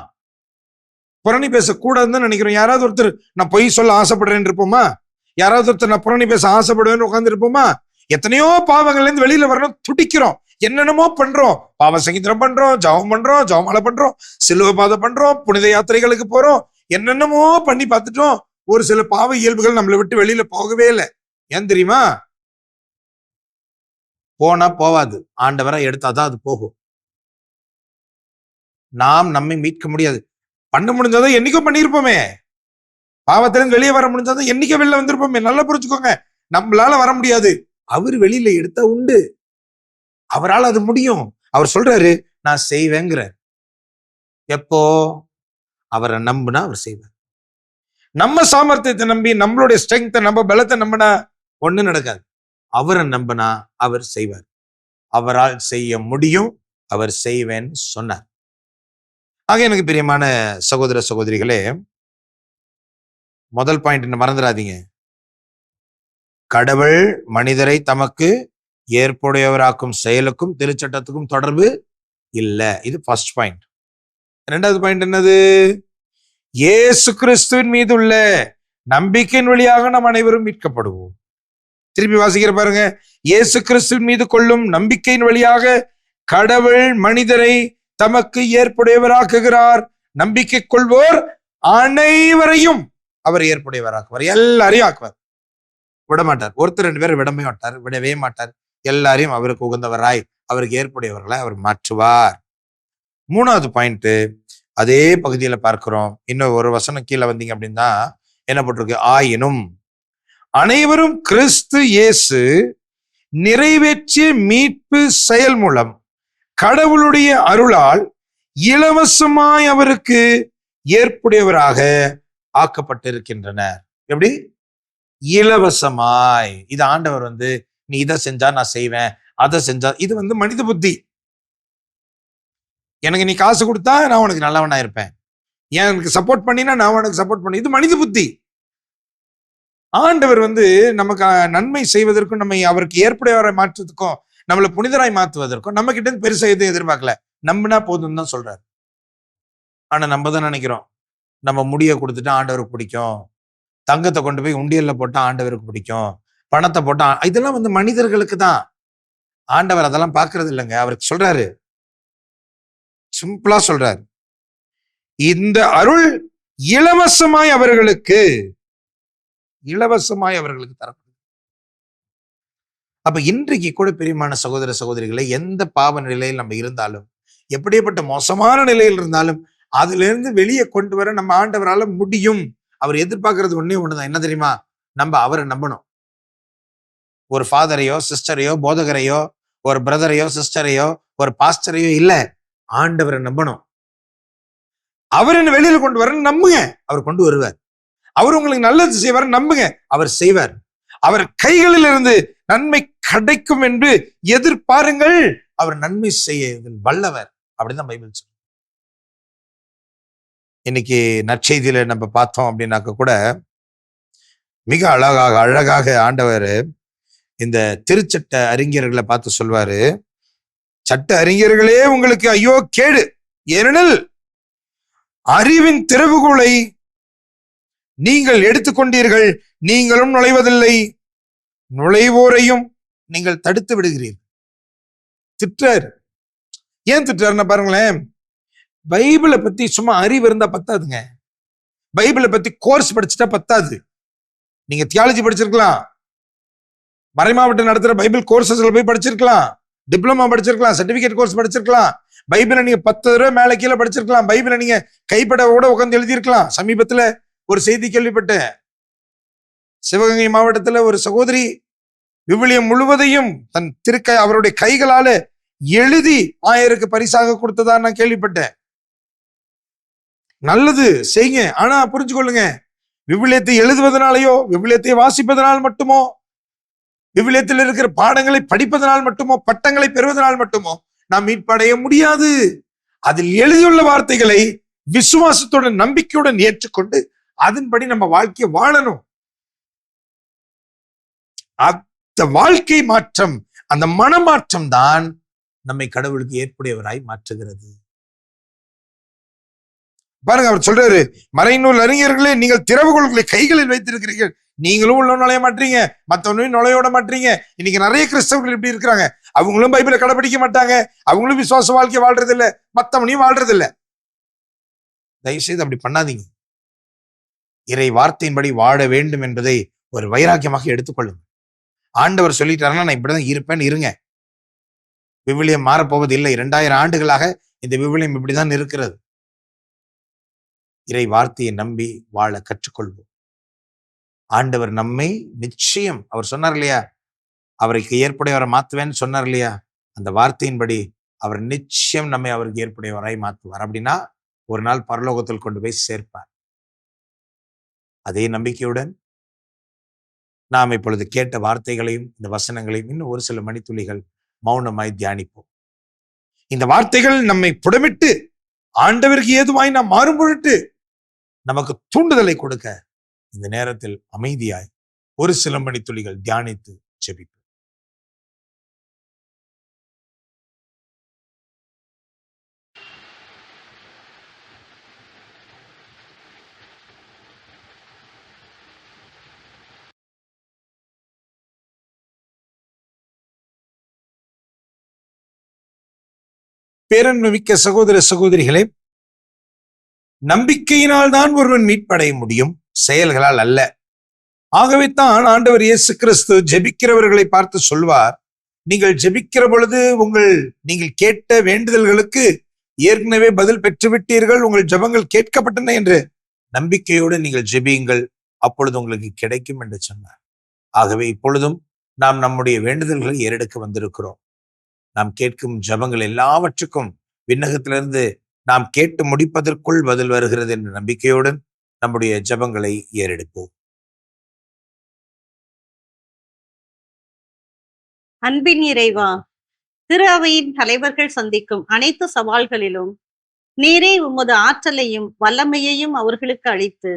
புரணி பேசக்கூடாதுன்னு நினைக்கிறோம், யாராவது ஒருத்தர் நான் பொய் சொல்ல ஆசைப்படுறேன்னு இருப்போமா? யாராவது ஒருத்தர் நான் புரணி பேச ஆசைப்படுவேன்னு உட்கார்ந்து இருப்போமா? எத்தனையோ பாவங்கள்ல இருந்து வெளியில வரணும் துடிக்கிறோம், என்னென்னமோ பண்றோம், பாவ சங்கீதம் பண்றோம், ஜபம் பண்றோம், ஜபமாலை பண்றோம், சிலுவை பாதை பண்றோம், புனித யாத்திரைகளுக்கு போறோம், என்னென்னமோ பண்ணி பார்த்துட்டோம். ஒரு சில பாவ இயல்புகள் நம்மளை விட்டு வெளியில போகவே இல்லை. ஏன் தெரியுமா? போனா போவாது, ஆண்டவரை எடுத்தாதான் அது போகும். நாம் நம்மை மீட்க முடியாது. பண்ண முடிஞ்சதை என்னைக்கோ பண்ணியிருப்போமே, பாவத்திலிருந்து வெளியே வர முடிஞ்சதை என்னைக்கோ வெளில வந்திருப்போமே. நல்லா புரிஞ்சுக்கோங்க, நம்மளால வர முடியாது, அவர் வெளியில எடுத்தா உண்டு, அவரால் அது முடியும். அவர் சொல்றாரு நான் செய்வேங்கிற. எப்போ? அவரை நம்புனா அவர் செய்வார். நம்ம சாமர்த்தியத்தை நம்பி, நம்மளுடைய ஸ்ட்ரென்த்தை, நம்ம பலத்தை நம்பினா ஒண்ணு நடக்காது. அவரை நம்பினா அவர் செய்வார். அவரால் செய்ய முடியும், அவர் செய்வேன்னு சொன்னார். ஆக எனக்கு பிரியமான சகோதர சகோதரிகளே, முதல் பாயிண்ட் மறந்துடாதீங்க, கடவுள் மனிதரை தமக்கு ஏற்புடையவராக்கும் செயலுக்கும் திருச்சட்டத்துக்கும் தொடர்பு இல்லை. இது ஃபர்ஸ்ட் பாயிண்ட். 2வது பாயிண்ட் என்னது? இயேசு கிறிஸ்துவின் மீது உள்ள நம்பிக்கையின் வழியாக நாம் அனைவரும் மீட்கப்படுவோம். திருப்பி வாசிக்கிற பாருங்க, இயேசு கிறிஸ்துவின் மீது கொள்ளும் நம்பிக்கையின் வழியாக கடவுள் மனிதரை தமக்கு ஏற்புடையவராக்குகிறார். நம்பிக்கை கொள்வோர் அனைவரையும் அவர் ஏற்புடையவராக்குவார், எல்லாரையும் ஆக்குவார். விட மாட்டார், ஒருத்தர் 2 பேர் விடவே மாட்டார். எல்லாரையும் அவருக்கு உகந்தவராய், அவருக்கு ஏற்புடையவர்களாய் அவர் மாற்றுவார். 3வது பாயிண்ட் அதே பகுதியில பார்க்கிறோம். இன்னும் ஒரு வசனம் கீழே வந்தீங்க அப்படின்னா என்ன போட்டிருக்கு? ஆயினும் அனைவரும் கிறிஸ்து இயேசு நிறைவேற்றிய மீட்பு செயல் மூலம் கடவுளுடைய அருளால் இலவசமாய் அவருக்கு ஏற்புடையவராக ஆக்கப்பட்டிருக்கின்றனர். எப்படி? இலவசமாய். இது ஆண்டவர் நீ இதை செஞ்சா நான் செய்வேன், அதை செஞ்சா, இது மனித புத்தி. எனக்கு நீ காசு கொடுத்தா நான் உனக்கு நல்லவனா இருப்பேன், எனக்கு சப்போர்ட் பண்ணினா நான் உனக்கு சப்போர்ட் பண்ண, இது மனித புத்தி. ஆண்டவர் நமக்கு நன்மை செய்வதற்கும் நம்மை அவருக்கு ஏற்புடையவரை மாற்றுவதற்கும் நம்மளை புனிதராய் மாற்றுவதற்கும் நம்ம கிட்ட இருந்து பெருசா எதுவும் எதிர்பார்க்கல. நம்பினா போதும் தான் சொல்றாரு. ஆனா நம்ம தான் நினைக்கிறோம், நம்ம முடிய கொடுத்துட்டா ஆண்டவருக்கு பிடிக்கும், தங்கத்தை கொண்டு போய் உண்டியல்ல போட்டா ஆண்டவருக்கு பிடிக்கும், பணத்தை போட்டா இதெல்லாம் மனிதர்களுக்கு தான். ஆண்டவர் அதெல்லாம் பார்க்கறது இல்லைங்க. அவருக்கு சொல்றாரு, சிம்பிளா சொல்றாரு, இந்த அருள் இலவசமாய் அவர்களுக்கு தரப்படும். அப்ப இன்றைக்கு கூட பிரியமான சகோதர சகோதரிகளை, எந்த பாவ நிலையில் நம்ம இருந்தாலும், எப்படிப்பட்ட மோசமான நிலையில் இருந்தாலும், அதுல இருந்து வெளியே கொண்டு வர நம்ம ஆண்டவரால முடியும். அவர் எதிர்பார்க்கறது ஒண்ணே ஒண்ணுதான். என்ன தெரியுமா? நம்ம அவரை நம்பணும். ஒரு ஃபாதரையோ சிஸ்டரையோ போதகரையோ ஒரு பிரதரையோ சிஸ்டரையோ ஒரு பாஸ்டரையோ இல்ல, ஆண்டவரை நம்பணும். அவர் என்ன வெளியில கொண்டு வர நம்புங்க, அவர் கொண்டு வருவார். அவர் உங்களுக்கு நல்லது செய்வார், நம்புங்க, அவர் செய்வார். அவர் கைகளில் இருந்து நன்மை கிடைக்கும் என்று எதிர்பாருங்கள். அவர் நன்மை செய்ய வல்லவர். அப்படிதான் பைபிள் சொல்லுது. இன்னைக்கு நற்செய்தியில நம்ம பார்த்தோம் அப்படின்னாக்க கூட மிக அழகாக ஆண்டவர் இந்த திருச்சட்ட அறிஞர்களை பார்த்து சொல்வாரு, சட்ட அறிஞர்களே உங்களுக்கு ஐயோ கேடு, ஏனெனில் அறிவின் திறவுகோலை நீங்கள் எடுத்துக்கொண்டீர்கள், நீங்களும் நுழைவதில்லை, நுழைவோரையும் நீங்கள் தடுத்து விடுகிறீர்கள். திட்டார். ஏன் திட்டாருன்னா பாருங்களேன், பைபிளை பத்தி சும்மா அறிவு இருந்தா பத்தாதுங்க. பைபிளை பத்தி கோர்ஸ் படிச்சுட்டா பத்தாது. நீங்க தியாலஜி படிச்சிருக்கலாம், மறைமாவட்டம் நடத்துற பைபிள் கோர்சஸ்ல போய் படிச்சிருக்கலாம், டிப்ளமா படிச்சிருக்கலாம், சர்டிபிகேட் கோர்ஸ் படிச்சிருக்கலாம், பைபிளை நீங்க 10 தடவை மேல கீழே படிச்சிருக்கலாம், பைபிளை நீங்க கைப்பட கூட உட்காந்து எழுதியிருக்கலாம். சமீபத்துல ஒரு செய்தி கேள்விப்பட்டேன். சிவகங்கை மாவட்டத்துல ஒரு சகோதரி விவிலியம் முழுவதையும் தன் அவருடைய கைகளால எழுதி 1000க்கு பரிசாக கொடுத்ததா நான் கேள்விப்பட்டேன். நல்லது செய்யுங்க, ஆனா புரிஞ்சுக்கொள்ளுங்க, விவிலியத்தை எழுதுவதனாலேயோ விவிலியத்தை வாசிப்பதனால் மட்டுமோ விவிலியத்தில் இருக்கிற பாடங்களை படிப்பதனால் மட்டுமோ பட்டங்களை பெறுவதனால் மட்டுமோ நாம் மீட்படைய முடியாது. அதில் எழுதியுள்ள வார்த்தைகளை விசுவாசத்துடன் நம்பிக்கையுடன் ஏற்றுக்கொண்டு அதன்படி நம்ம வாழ்க்கையை வாழணும். அந்த வாழ்க்கை மாற்றம், அந்த மனமாற்றம் தான் நம்மை கடவுளுக்கு ஏற்புடையவராய் மாற்றுகிறது. பாருங்க, அவர் சொல்றாரு, மறைநூல் அறிஞர்களே நீங்கள் திறவுகோல்களை கைகளில் வைத்திருக்கிறீர்கள், நீங்களும் உள்ள நுழைய மாட்டீங்க, மற்றவனையும் நுழையோட மாட்டீங்க. இன்னைக்கு நிறைய கிறிஸ்தவர்கள் இப்படி இருக்கிறாங்க. அவங்களும் பைபிளை கடைபிடிக்க மாட்டாங்க, அவங்களும் விசுவாச வாழ்க்கை வாழ்றது இல்லை, மற்றவனையும் வாழ்றது இல்லை. தயவுசெய்து அப்படி பண்ணாதீங்க. இறை வார்த்தையின்படி வாழ வேண்டும் என்பதை ஒரு வைராக்கியமாக எடுத்துக்கொள்ளுங்க. ஆண்டவர் சொல்லிட்டாருன்னா நான் இப்படிதான் இருப்பேன்னு இருங்க. விவிலியம் மாறப்போவது இல்லை. 2000 ஆண்டுகளாக இந்த விவிலியம் இப்படிதான் இருக்கிறது. இறை வார்த்தையை நம்பி வாழ கற்றுக்கொள்வோம். ஆண்டவர் நம்மை நிச்சயம், அவர் சொன்னார் இல்லையா, அவருக்கு ஏற்புடையவரை மாத்துவேன்னு சொன்னார் இல்லையா, அந்த வார்த்தையின்படி அவர் நிச்சயம் நம்மை அவருக்கு ஏற்புடையவராய் மாற்றுவார். அப்படின்னா ஒரு நாள் பரலோகத்தில் கொண்டு போய் சேர்ப்பார். அதே நம்பிக்கையுடன் நாம் இப்பொழுது கேட்ட வார்த்தைகளையும் இந்த வசனங்களையும் இன்னும் ஒரு சில மணித்துளிகள் மௌனமாய் தியானிப்போம். இந்த வார்த்தைகள் நம்மை புடமிட்டு ஆண்டவருக்கு ஏதுவாய் நாம் மாறும் பொருட்டு நமக்கு தூண்டுதலை கொடுக்க இந்த நேரத்தில் அமைதியாய் ஒரு சில மணித்துளிகள் தியானித்து ஜெபிப்போம். பேரன்புமிக்க சகோதர சகோதரிகளே, நம்பிக்கையினால் தான் ஒருவன் மீட்படைய முடியும், செயல்களால் அல்ல. ஆகவே தான் ஆண்டவர் இயேசு கிறிஸ்து ஜெபிக்கிறவர்களை பார்த்து சொல்வார், நீங்கள் ஜெபிக்கிற பொழுது நீங்கள் கேட்ட வேண்டுதல்களுக்கு ஏற்கனவே பதில் பெற்றுவிட்டீர்கள், உங்கள் ஜெபங்கள் கேட்கப்பட்டன என்று நம்பிக்கையோடு நீங்கள் ஜெபியுங்கள், அப்பொழுது உங்களுக்கு கிடைக்கும் என்று சொன்னார். ஆகவே இப்பொழுதும் நாம் நம்முடைய வேண்டுதல்களை ஏறெடுக்க வந்திருக்கிறோம். நாம் கேட்கும் ஜெபங்கள் எல்லாவற்றுக்கும் விண்ணகத்திலிருந்து நாம் கேட்டு முடிப்பதற்குள் பதில் வருகிறது என்ற நம்பிக்கையுடன் நம்முடைய ஜெபங்களை ஏறெடுப்போம். அன்பின் இறைவா, திரு அவையின் தலைவர்கள் சந்திக்கும் அனைத்து சவால்களிலும் நீரே உமது ஆற்றலையும் வல்லமையையும் அவர்களுக்கு அளித்து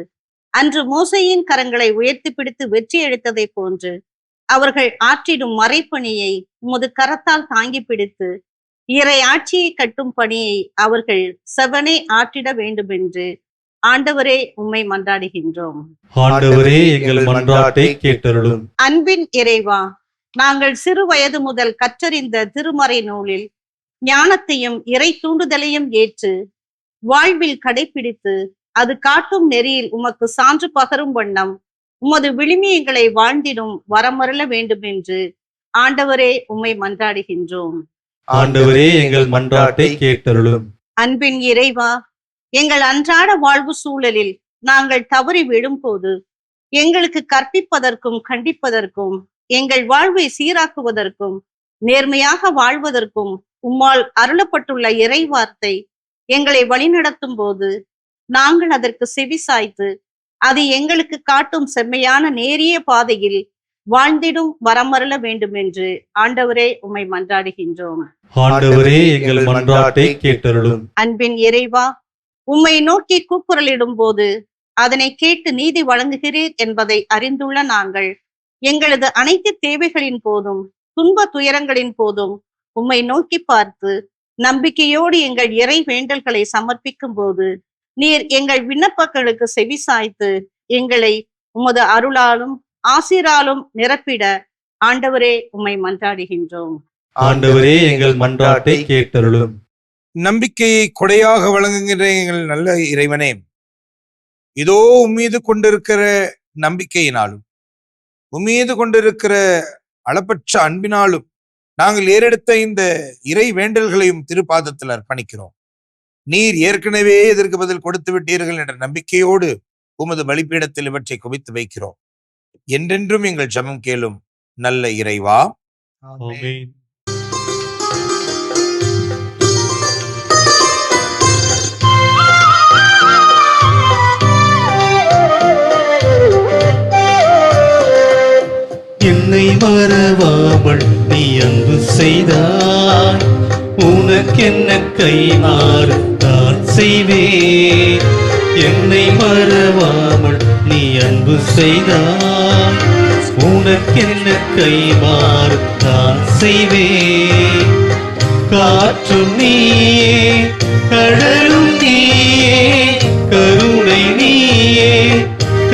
அன்று மோசேயின் கரங்களை உயர்த்தி பிடித்து வெற்றி அளித்ததை போன்று அவர்கள் ஆற்றிடும் மறைப்பணியை உமது கரத்தால் தாங்கி பிடித்து இறை ஆட்சியை கட்டும் பணியை அவர்கள் செவனே ஆற்றிட வேண்டும் என்று ஆண்டவரே உம்மை மன்றாடுகின்றோம். ஆண்டவரே எங்கள் மன்றாட்டை கேட்டருளும். அன்பின் இறைவா, நாங்கள் சிறு வயது முதல் கற்றறிந்த திருமறை நூலில் ஞானத்தையும் இறை தூண்டுதலையும் ஏற்று வாழ்வில் கடைபிடித்து அது காட்டும் நெறியில் உமக்கு சான்று பகரும் வண்ணம் உமது விழுமியங்களை வாழ்ந்திடும் வரமருள வேண்டும் என்று ஆண்டவரே உம்மை மன்றாடுகின்றோம். ஆண்டவரே எங்கள் மன்றாட்டை கேட்டருளும். அன்பின் இறைவா, எங்கள் அன்றாட வாழ்வு சூழலில் நாங்கள் தவறி விழும்போது எங்களுக்கு கற்பிப்பதற்கும் கண்டிப்பதற்கும் எங்கள் வாழ்வை சீராக்குவதற்கும் நேர்மையாக வாழ்வதற்கும் உம்மால் அருளப்பட்டுள்ள இறை வார்த்தை எங்களை வழிநடத்தும் போது நாங்கள் அதற்கு செவி சாய்த்து அது எங்களுக்கு காட்டும் செம்மையான நேரிய பாதையில் வாழ்ந்திடும் வரமருள வேண்டும் என்று ஆண்டவரே உம்மை மன்றாடுகின்றோம். ஆண்டவரே எங்கள் மன்றாட்டை கேட்டருளும். அன்பின் இறைவா, உம்மை நோக்கி கூக்குரலிடும் போது அதனை கேட்டு நீதி வழங்குகிறீர் என்பதை அறிந்துள்ள நாங்கள் எங்களது அனைத்து தேவைகளின் போதும் துன்ப துயரங்களின் போதும் உம்மை நோக்கி பார்த்து நம்பிக்கையோடு எங்கள் இறை வேண்டல்களை சமர்ப்பிக்கும் போது நீர் எங்கள் விண்ணப்பங்களுக்கு செவி சாய்த்து எங்களை உமது அருளாலும் ஆசிராலும் நிரப்பிட ஆண்டவரே உம்மை மன்றாடுகின்றோம். ஆண்டவரே எங்கள் மன்றாட்டை கேட்டருளும். நம்பிக்கையை கொடையாக வழங்குகின்ற எங்கள் நல்ல இறைவனே, இதோ உம்மீது கொண்டிருக்கிற நம்பிக்கையினாலும் உம்மீது கொண்டிருக்கிற அளப்பற்ற அன்பினாலும் நாங்கள் ஏறெடுத்த இந்த இறை வேண்டல்களையும் திருப்பாதத்தில் அர்ப்பணிக்கிறோம். நீர் ஏற்கனவே இதற்கு பதில் கொடுத்து விட்டீர்கள் என்ற நம்பிக்கையோடு உமது பலிபீடத்தில் இவற்றை குவித்து வைக்கிறோம். என்றென்றும் எங்கள் ஜெபம் கேளும் நல்ல இறைவா. ஆமென். என்னை மறவாமல் நீ அன்பு செய்தாய், உனக்கென்ன கைமாறு நான் செய்வேன். என்னை மறவாமல் நீ அன்பு செய்தாய், உனக்கென்ன கைமாறு நான் செய்வேன். காற்றும் நீயே, கடலும் நீயே, கருணை நீயே,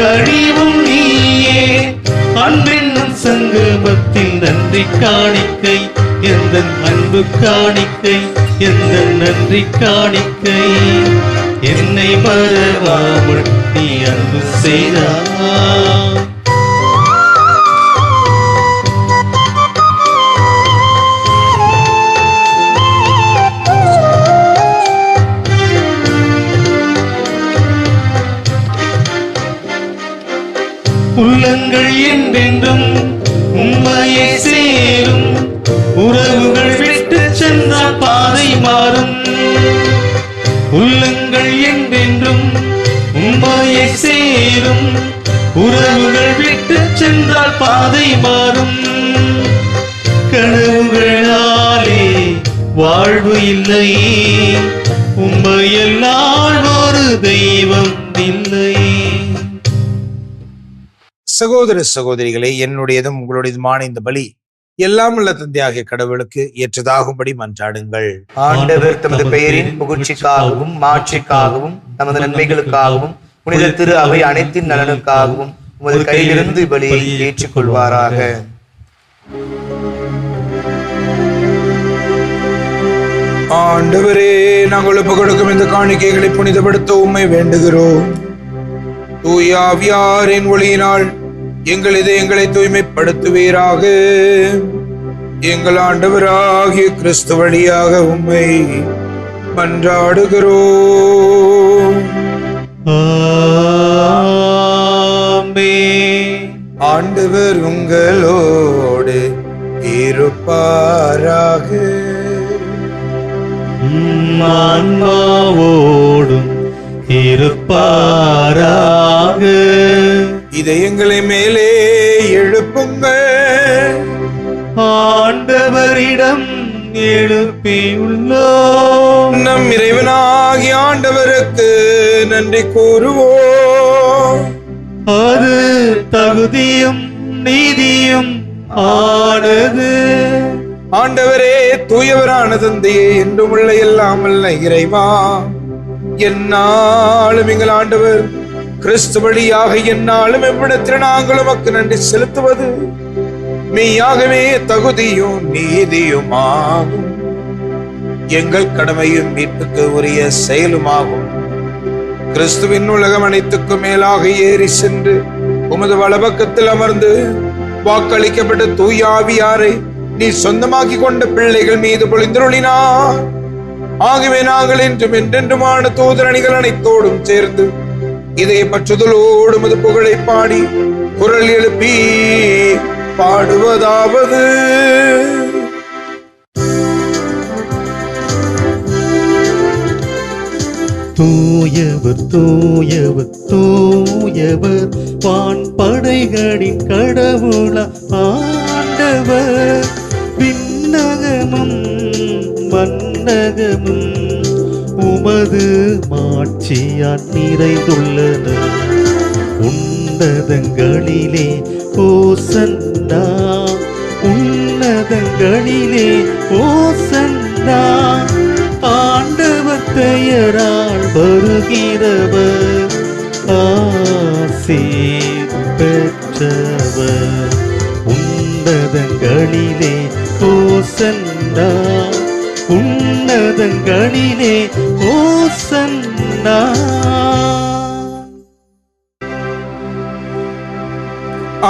கழிவும் நீயே, அன்பென்னும் சங்கமத்தில் நன்றி காணிக்கை, எந்த அன்பு காணிக்கை, எந்த நன்றி காணிக்கை. என்னை மறவாமல் நீ அன்பு செய்தாய். உள்ளங்கள் என்றென்றும் உண்மையை சேரும், உறவுகள் விட்டு சென்றால் பாதை மாறும். உள்ளங்கள் என்றென்றும் உண்மையை சேரும், உறவுகள் விட்டு சென்றால் பாதை மாறும். கனவுகளாலே வாழ்வு இல்லை, உண்மையெல்லாம் ஒரு தெய்வம் இல்லை. சகோதர சகோதரிகளே, என்னுடையதும் உங்களுடையதுமான இந்த பலி எல்லாம் உள்ள தந்தையாகிய கடவுளுக்கு ஏற்றதாகும்படி மன்றாடுங்கள். ஆண்டவர் தமது பெயரின் புகழ்ச்சிக்காகவும் மாட்சிக்காகவும் தமது நன்மைகளுக்காகவும் புனித திரு அவை அனைத்தின் நலனுக்காகவும் உமது கையிலிருந்து பலியை ஏற்றுக்கொள்வாராக. ஆண்டவரே, நாங்கள் ஒப்புக் கொடுக்கும் இந்த காணிக்கைகளை புனிதப்படுத்த உம்மை வேண்டுகிறோம். தூய ஆவியாரின் ஒளியினால் எங்கள் இதயங்களை தூய்மைப்படுத்துவீராக. எங்கள் ஆண்டவராகிய கிறிஸ்து வழியாக உம்மை மன்றாடுகிறோம். ஆமென். ஆண்டவர் உங்களோடு இருப்பாராக. ஆன்மாவோடும் இருப்பாராக. இதயங்களை மேலே எழுப்புங்கள். ஆண்டவரிடம் எழுப்பியுள்ளோம். நம் இறைவனாகிய ஆண்டவருக்கு நன்றி கூறுவோம். அது தகுதியும் நீதியும் ஆனது. ஆண்டவரே, தூயவரான தந்தையே, என்றும் உள்ள எல்லாம் வல்ல இறைவா, என்னாலும் எங்கள் ஆண்டவர் கிறிஸ்து வழியாக என்னாலும் எவ்விடத்தில் நாங்கள் உமக்கு நன்றி செலுத்துவது மெய்யாகவே தகுதியும் நீதியுமாகும். எங்கள் கடமையும் மீட்புக்கு உரிய செயலுமாகும். கிறிஸ்துவின் உலகம் அனைத்துக்கும் மேலாக ஏறி சென்று உமது வலப்பக்கத்தில் அமர்ந்து வாக்களிக்கப்பட்ட தூய ஆவியாரை நீ சொந்தமாக்கி கொண்ட பிள்ளைகள் மீது பொழிந்தருளினார். ஆகவே நாங்கள் என்றும் என்றென்றுமான தூதரணிகள் அனைத்தோடும் சேர்ந்து இதை பற்றுதலோடு உமது புகழை பாடி குரல் எழுப்பி பாடுவதாவது: தூயவர் தூயவர் தூயவர் வான்படைகளின் கடவுள ஆண்டவர். விண்ணகமும் மன்னகமும் உமது மாட்சியால் நிறைந்துள்ளன. உன்னதங்களிலே ஓசன்னா, உன்னதங்களிலே ஓசன்னா. ஆண்டவர் பெயரால் வருகிறவர் ஆசீர் பெற்றவர். உன்னதங்களிலே ஓசன்னா, உன்னதங்களிலே ஓசன்னா.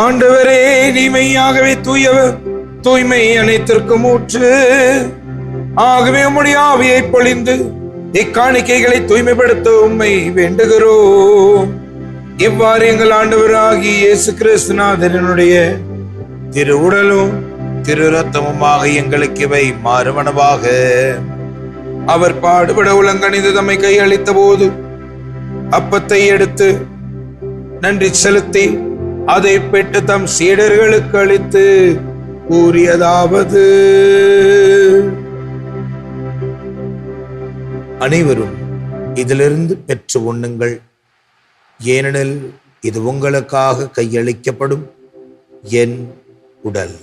ஆண்டவரே, நீ மெய்யாகவே தூயவர், தூய்மை அனைத்திற்கும் ஊற்று. ஆகவே உம்முடைய ஆவியை பொழிந்து இக்காணிக்கைகளை தூய்மைப்படுத்த உம்மை வேண்டுகிறோம். இவ்வாறு எங்கள் ஆண்டவராகிய இயேசு கிறிஸ்துநாதனுடைய திரு உடலும் திரு ரத்தமுமாக எங்களுக்கு இவை மாறுவனவாக. அவர் பாடுபட உலங்கணிந்து தம்மை கையளித்த போது அப்பத்தை எடுத்து நன்றி செலுத்தி அதை பெற்று தம் சீடர்களுக்கு அளித்து கூறியதாவது: அனைவரும் இதிலிருந்து பெற்று உண்ணுங்கள், ஏனெனில் இது உங்களுக்காக கையளிக்கப்படும் என் உடல்.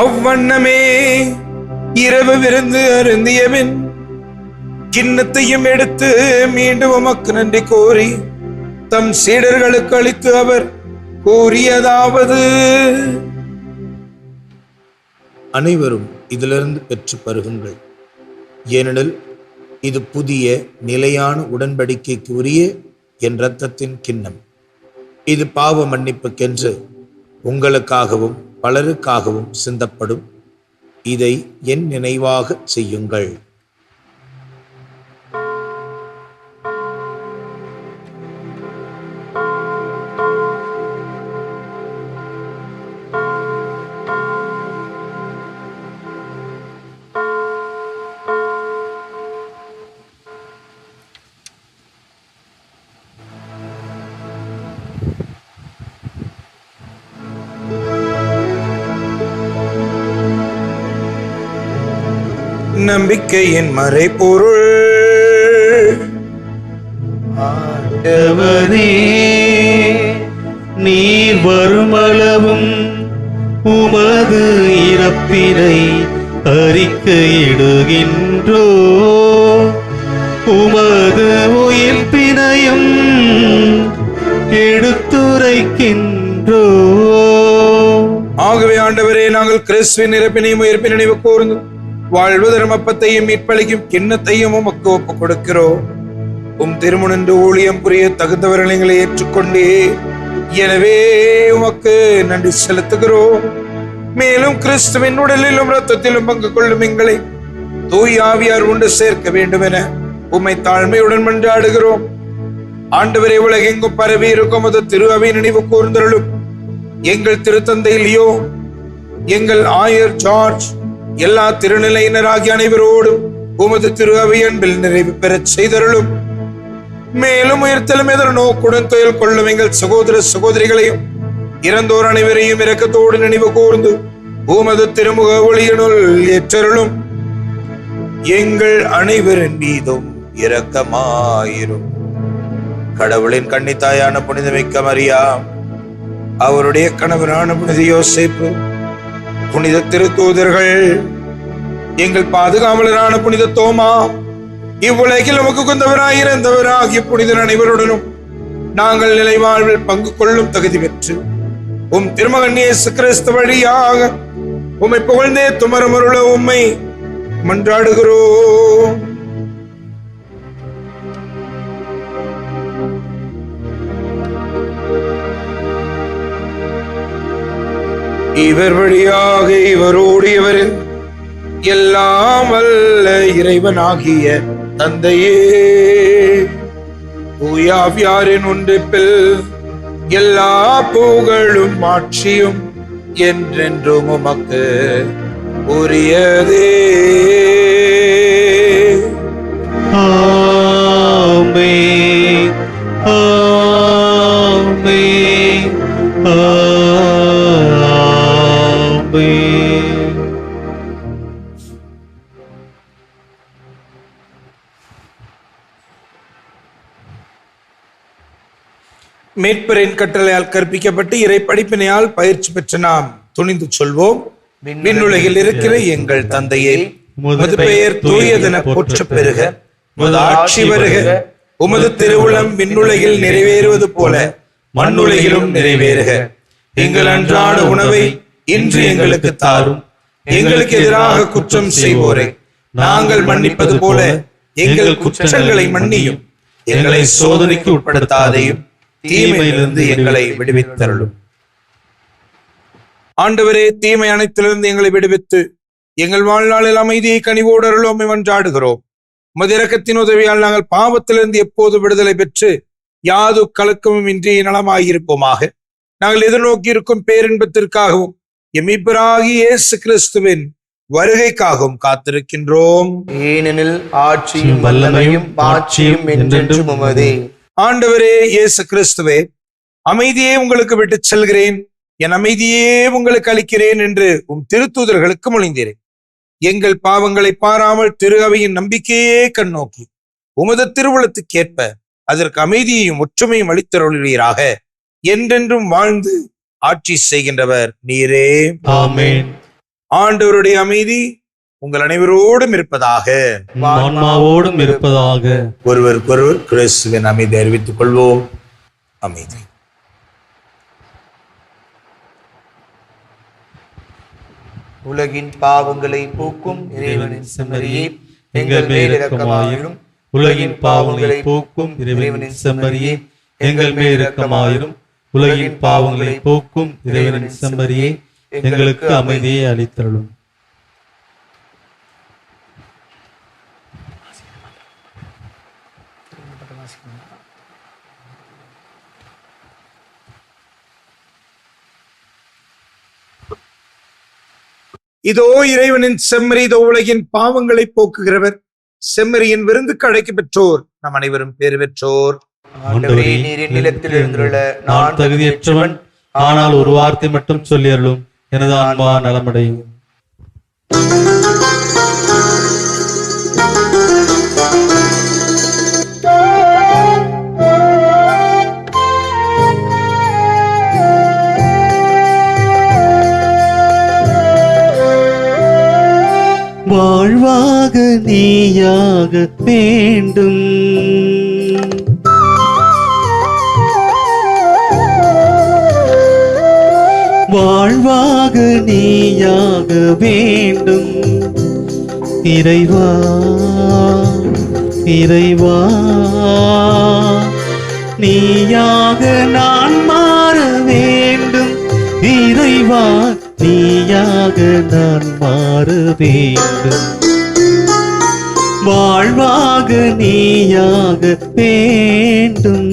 அவ்வண்ணமே இரவு விருந்து அருந்தியபின் கிண்ணத்தையும் எடுத்து மீண்டும் உமக்கு நன்றி கூறி தம் சீடர்களுக்கு அளித்து அவர் கூறியதாவது: அனைவரும் இதிலிருந்து பெற்று பருகுங்கள், ஏனெனில் இது புதிய நிலையான உடன்படிக்கைக்கு உரிய என் இரத்தத்தின் கிண்ணம். இது பாவ மன்னிப்புக்கென்று உங்களுக்காகவும் பலருக்காகவும் சிந்தப்படும். இதை என் நினைவாக செய்யுங்கள். நம்பிக்கையின் மறைபொருள். ஆண்டவரே, நீர் வருமளவும் உமது இறப்பினை அறிக்கையிடுகின்றோ, உமது உயிர்ப்பினையும் எடுத்துரைக்கின்றோ. ஆகவே ஆண்டவரே, நாங்கள் கிறிஸ்துவின் இறப்பினையும் உயிர்ப்பின் நினைவு கூர்ந்து வாழ்வு தர்மப்பத்தையும் மீட்பளிக்கும் கிண்ணத்தையும் உமக்கு ஒப்புக் கொடுக்கிறோம். உம் திருமுனின்று ஊழியம் புரிய தகுந்தவர்கள் எங்களை ஏற்றுக்கொண்டே, எனவே உமக்கு நன்றி செலுத்துகிறோம். மேலும் கிறிஸ்துவின் உடலிலும் இரத்தத்திலும் பங்கு கொள்ளும் எங்களை தூய் ஆவியார் உண்டு சேர்க்க வேண்டும் என உம்மை தாழ்மையுடன் மன்றாடுகிறோம். ஆண்டவரே, உலகெங்கும் பரவி இருக்கும் அது திரு அவை நினைவு கூர்ந்தருளும். எங்கள் திருத்தந்தை லியோ, எங்கள் ஆயர் ஜார்ஜ், எல்லா திருநிலையினராகிய அனைவரோடும் உமது திரு அவை அன்பில் நிறைவு பெறச் செய்தருளும். மேலும் உயிர்த்தலும் எதிர்நோக்குடன் துயல் கொள்ளும் எங்கள் சகோதர சகோதரிகளையும் இறந்தோர் அனைவரையும் இரக்கத்தோடு நினைவு கூர்ந்து உமது திருமுக ஒளியினுள் ஏற்றருளும். எங்கள் அனைவரின் மீதும் இரக்கமாயிரும். கடவுளின் கன்னித்தாயான புனிதமிக்க மரியா, அவருடைய கணவரான புனித யோசேப்பு, புனித திருத்தூதர்கள், எங்கள் பாதுகாவலரான புனித தோமா, இவ்வுலகில் நமக்கு குந்தவராயிருந்தவராகிய புனிதர் அனைவருடனும் நாங்கள் நிலை வாழ்வில் பங்கு கொள்ளும் தகுதி பெற்று உம் திருமகன் இயேசு கிறிஸ்து வழியாக உம்மை புகழ்ந்தே துமரமருள உம்மை மன்றாடுகிறோம். இவர் வழியாக இவரோடு இவரில் எல்லாம் வல்ல இறைவனாகிய தந்தையே, தூயாவியாரின் ஒன்றிப்பில் எல்லா புகழும் ஆட்சியும் என்றென்றும் உமக்கு உரியதே. ஆமென், ஆமென், ஆமென். மீட்பரின் கட்டளையால் கற்பிக்கப்பட்டு இறை படிப்பினையால் பயிற்சி பெற்ற நாம் துணிந்து சொல்வோம். விண்ணுலகில் இருக்கிற எங்கள் தந்தையே, உமது பெயர் தூயதென போற்றப் பெறுக. உமது ஆட்சி வருக. உமது திருவுளம் விண்ணுலகில் நிறைவேறுவது போல மண்ணுலகிலும் நிறைவேறுக. எங்கள் அன்றாட உணவை இன்று எங்களுக்கு தாரும். எங்களுக்கு எதிராக குற்றம் செய்வோரை நாங்கள் மன்னிப்பது போல எங்கள் குற்றங்களை மன்னியும். எங்களை சோதனைக்கு உட்படுத்தாதையும் தீமையிலிருந்து எங்களை விடுவித்தருளும். ஆண்டவரே, தீமை அனைத்திலிருந்து எங்களை விடுவித்து எங்கள் வாழ்நாளில் அமைதியை கனிவோடு அருளும் மன்றாடுகிறோம். உமது இரக்கத்தின் உதவியால் நாங்கள் பாவத்திலிருந்து எப்போது விடுதலை பெற்று யாது கலக்கமும் இன்றி நலமாயிருப்போமாக. நாங்கள் எதிர்நோக்கி இருக்கும் பேரின்பத்திற்காகவும் எமீப்பராகி இயேசு கிறிஸ்துவின் வருகைக்காகவும் காத்திருக்கின்றோம். ஏனெனில் ஆட்சியும் வல்லமையும் மாட்சியும் என்றென்றும் உமதே. ஆண்டவரே இயேசு கிறிஸ்துவே, அமைதியே உங்களுக்கு விட்டு செல்கிறேன், என் அமைதியே உங்களுக்கு அளிக்கிறேன் என்று உம் திருத்தூதர்களுக்கு மொழிந்தீரேன். எங்கள் பாவங்களை பாராமல் திரு அவையின் நம்பிக்கையே கண்ணோக்கி உமது திருவுளத்துக்கேற்ப அதற்கு அமைதியையும் ஒற்றுமையும் அளித்தருள்வீராக. என்றென்றும் வாழ்ந்து ஆட்சி செய்கின்றவர் நீரே. ஆமென். ஆண்டவருடைய அமைதி உங்கள் அனைவரோடும் இருப்பதாக, ஆன்மாவோடும் இருப்பதாக. ஒருவருக்கொருவர் கிறிஸ்துவின் அமைதி அறிவித்துக் கொள்வோம். அமைதி. உலகின் பாவங்களை போக்கும் இறைவனின் செம்மறியே, எங்கள் மேல் இரக்கமாயிரும். உலகின் பாவங்களை போக்கும் இறைவனின் செம்மறியே, எங்கள் மேல் இரக்கமாயிரும். உலகின் பாவங்களை போக்கும் இறைவனின் செம்மறியே, எங்களுக்கு அமைதியை அளித்தருளும். இதோ இறைவனின் செம்மறி, இதோ உலகின் பாவங்களை போக்குகிறவர். செம்மறியின் விருந்துக்கு அழைக்க பெற்றோர் நம் அனைவரும் பேறு பெற்றோர். ஆண்டவரே, நீர் நிலத்தில் எழுந்துள்ள நான் தகுதியற்றவன், ஆனால் ஒரு வார்த்தை மட்டும் சொல்லியருளும், எனது ஆன்மா நலமடையும். வாழ்வாக நீயாக வேண்டும், வாழ்வாக நீயாக வேண்டும். இறைவா, இறைவா, நீயாக நான் மாற வேண்டும். இறைவா, நீயாக நான் மாற வேண்டும். வாழ்வாக நீயாக வேண்டும்.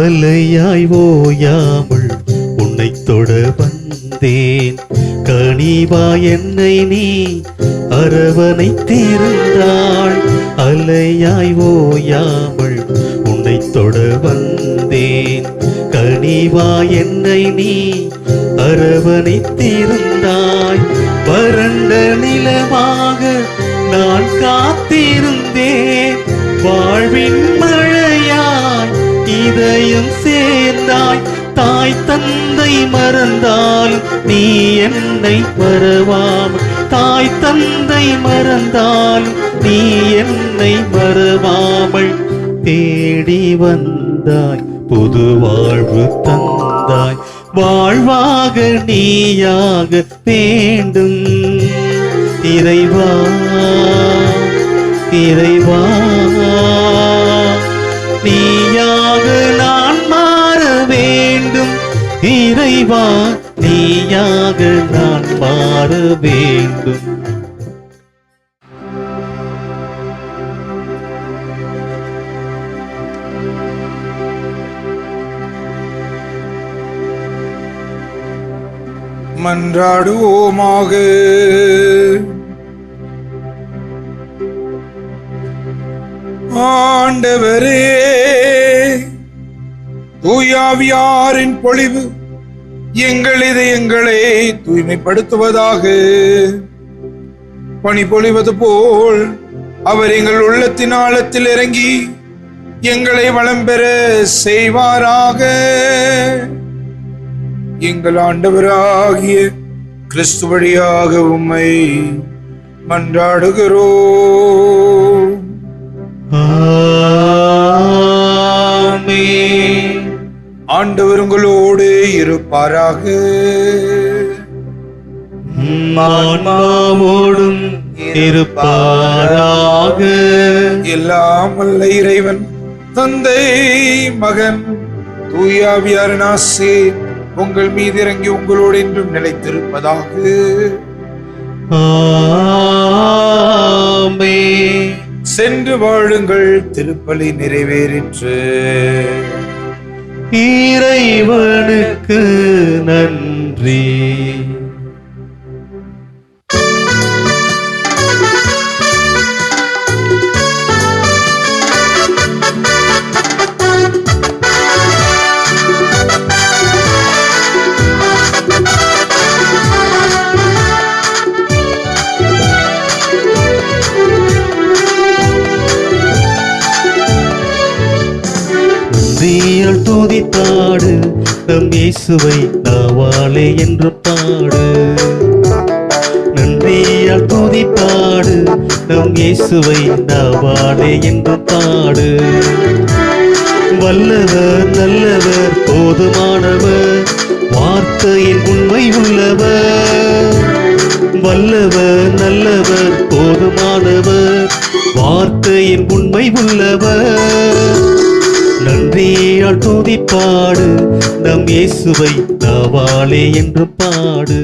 அலையாய் ஓயாமல் உன்னை தொட வந்தேன். கனிவா என்னை நீ அரவணைத்திருந்தாள். அலையாய் ஓயாமல் உன்னை தொட வந்தேன். கனிவா என்னை நீ அரவணைத்திருந்தாய். வறண்ட நிலமாக நான் காத்திருந்தேன். வாழ்வின் மழையாய் இதயம் சேர்ந்தாய். தாய் தந்தை மறந்தாலும் நீ என்னை மறவாமல். தாய் தந்தை மறந்தாலும் நீ என்னை மறவாமல். தேடி வந்தாய், புது வாழ்வு தந்தாய். வாழ்வாக நீயாக வேண்டும். இறைவா இறைவா, நீயாக நான் மாற வேண்டும். இறைவா, நீயாக நான் மாற வேண்டும். மன்றாடுவோமாக. ஆண்டவரே, தூயாவியாரின் பொழிவு எங்கள் இதயங்களை தூய்மைப்படுத்துவதாக. பனி பொழிவது போல் அவர் எங்கள் உள்ளத்தின் ஆழத்தில் இறங்கி எங்களை வளம் பெற செய்வாராக. எங்கள் ஆண்டவராகிய கிறிஸ்து வழியாக உம்மை மன்றாடுகிறோம். ஆமென். ஆண்டவர் உங்களோடு இருப்பாராக. ஆன்மாவோடும் இருப்பாராக. எல்லாம் வல்ல இறைவன் தந்தை, மகன், தூயாவியாரின் ஆசை உங்கள் மீது இறங்கி உங்களோடு என்றும் நிலைத்திருப்பதாக. ஆமென். சென்று வாழுங்கள், திருப்பலி நிறைவேறிற்று. இறைவனுக்கு நன்றி. நன்றியால் துதித்தாடு நம் இயேசுவை நாவாலே என்று பாடு. நன்றியால் துதித்தாடு நம் இயேசுவை நாவாலே என்று பாடு. வல்லவர் நல்லவர் போதுமானவர், வார்த்தையின் உண்மை உள்ளவர். வல்லவர் நல்லவர் போதுமானவர், வார்த்தையின் உண்மை உள்ளவர். நன்றியால் துதிப்பாடு நம் இயேசுவை நாவாலே என்று பாடு.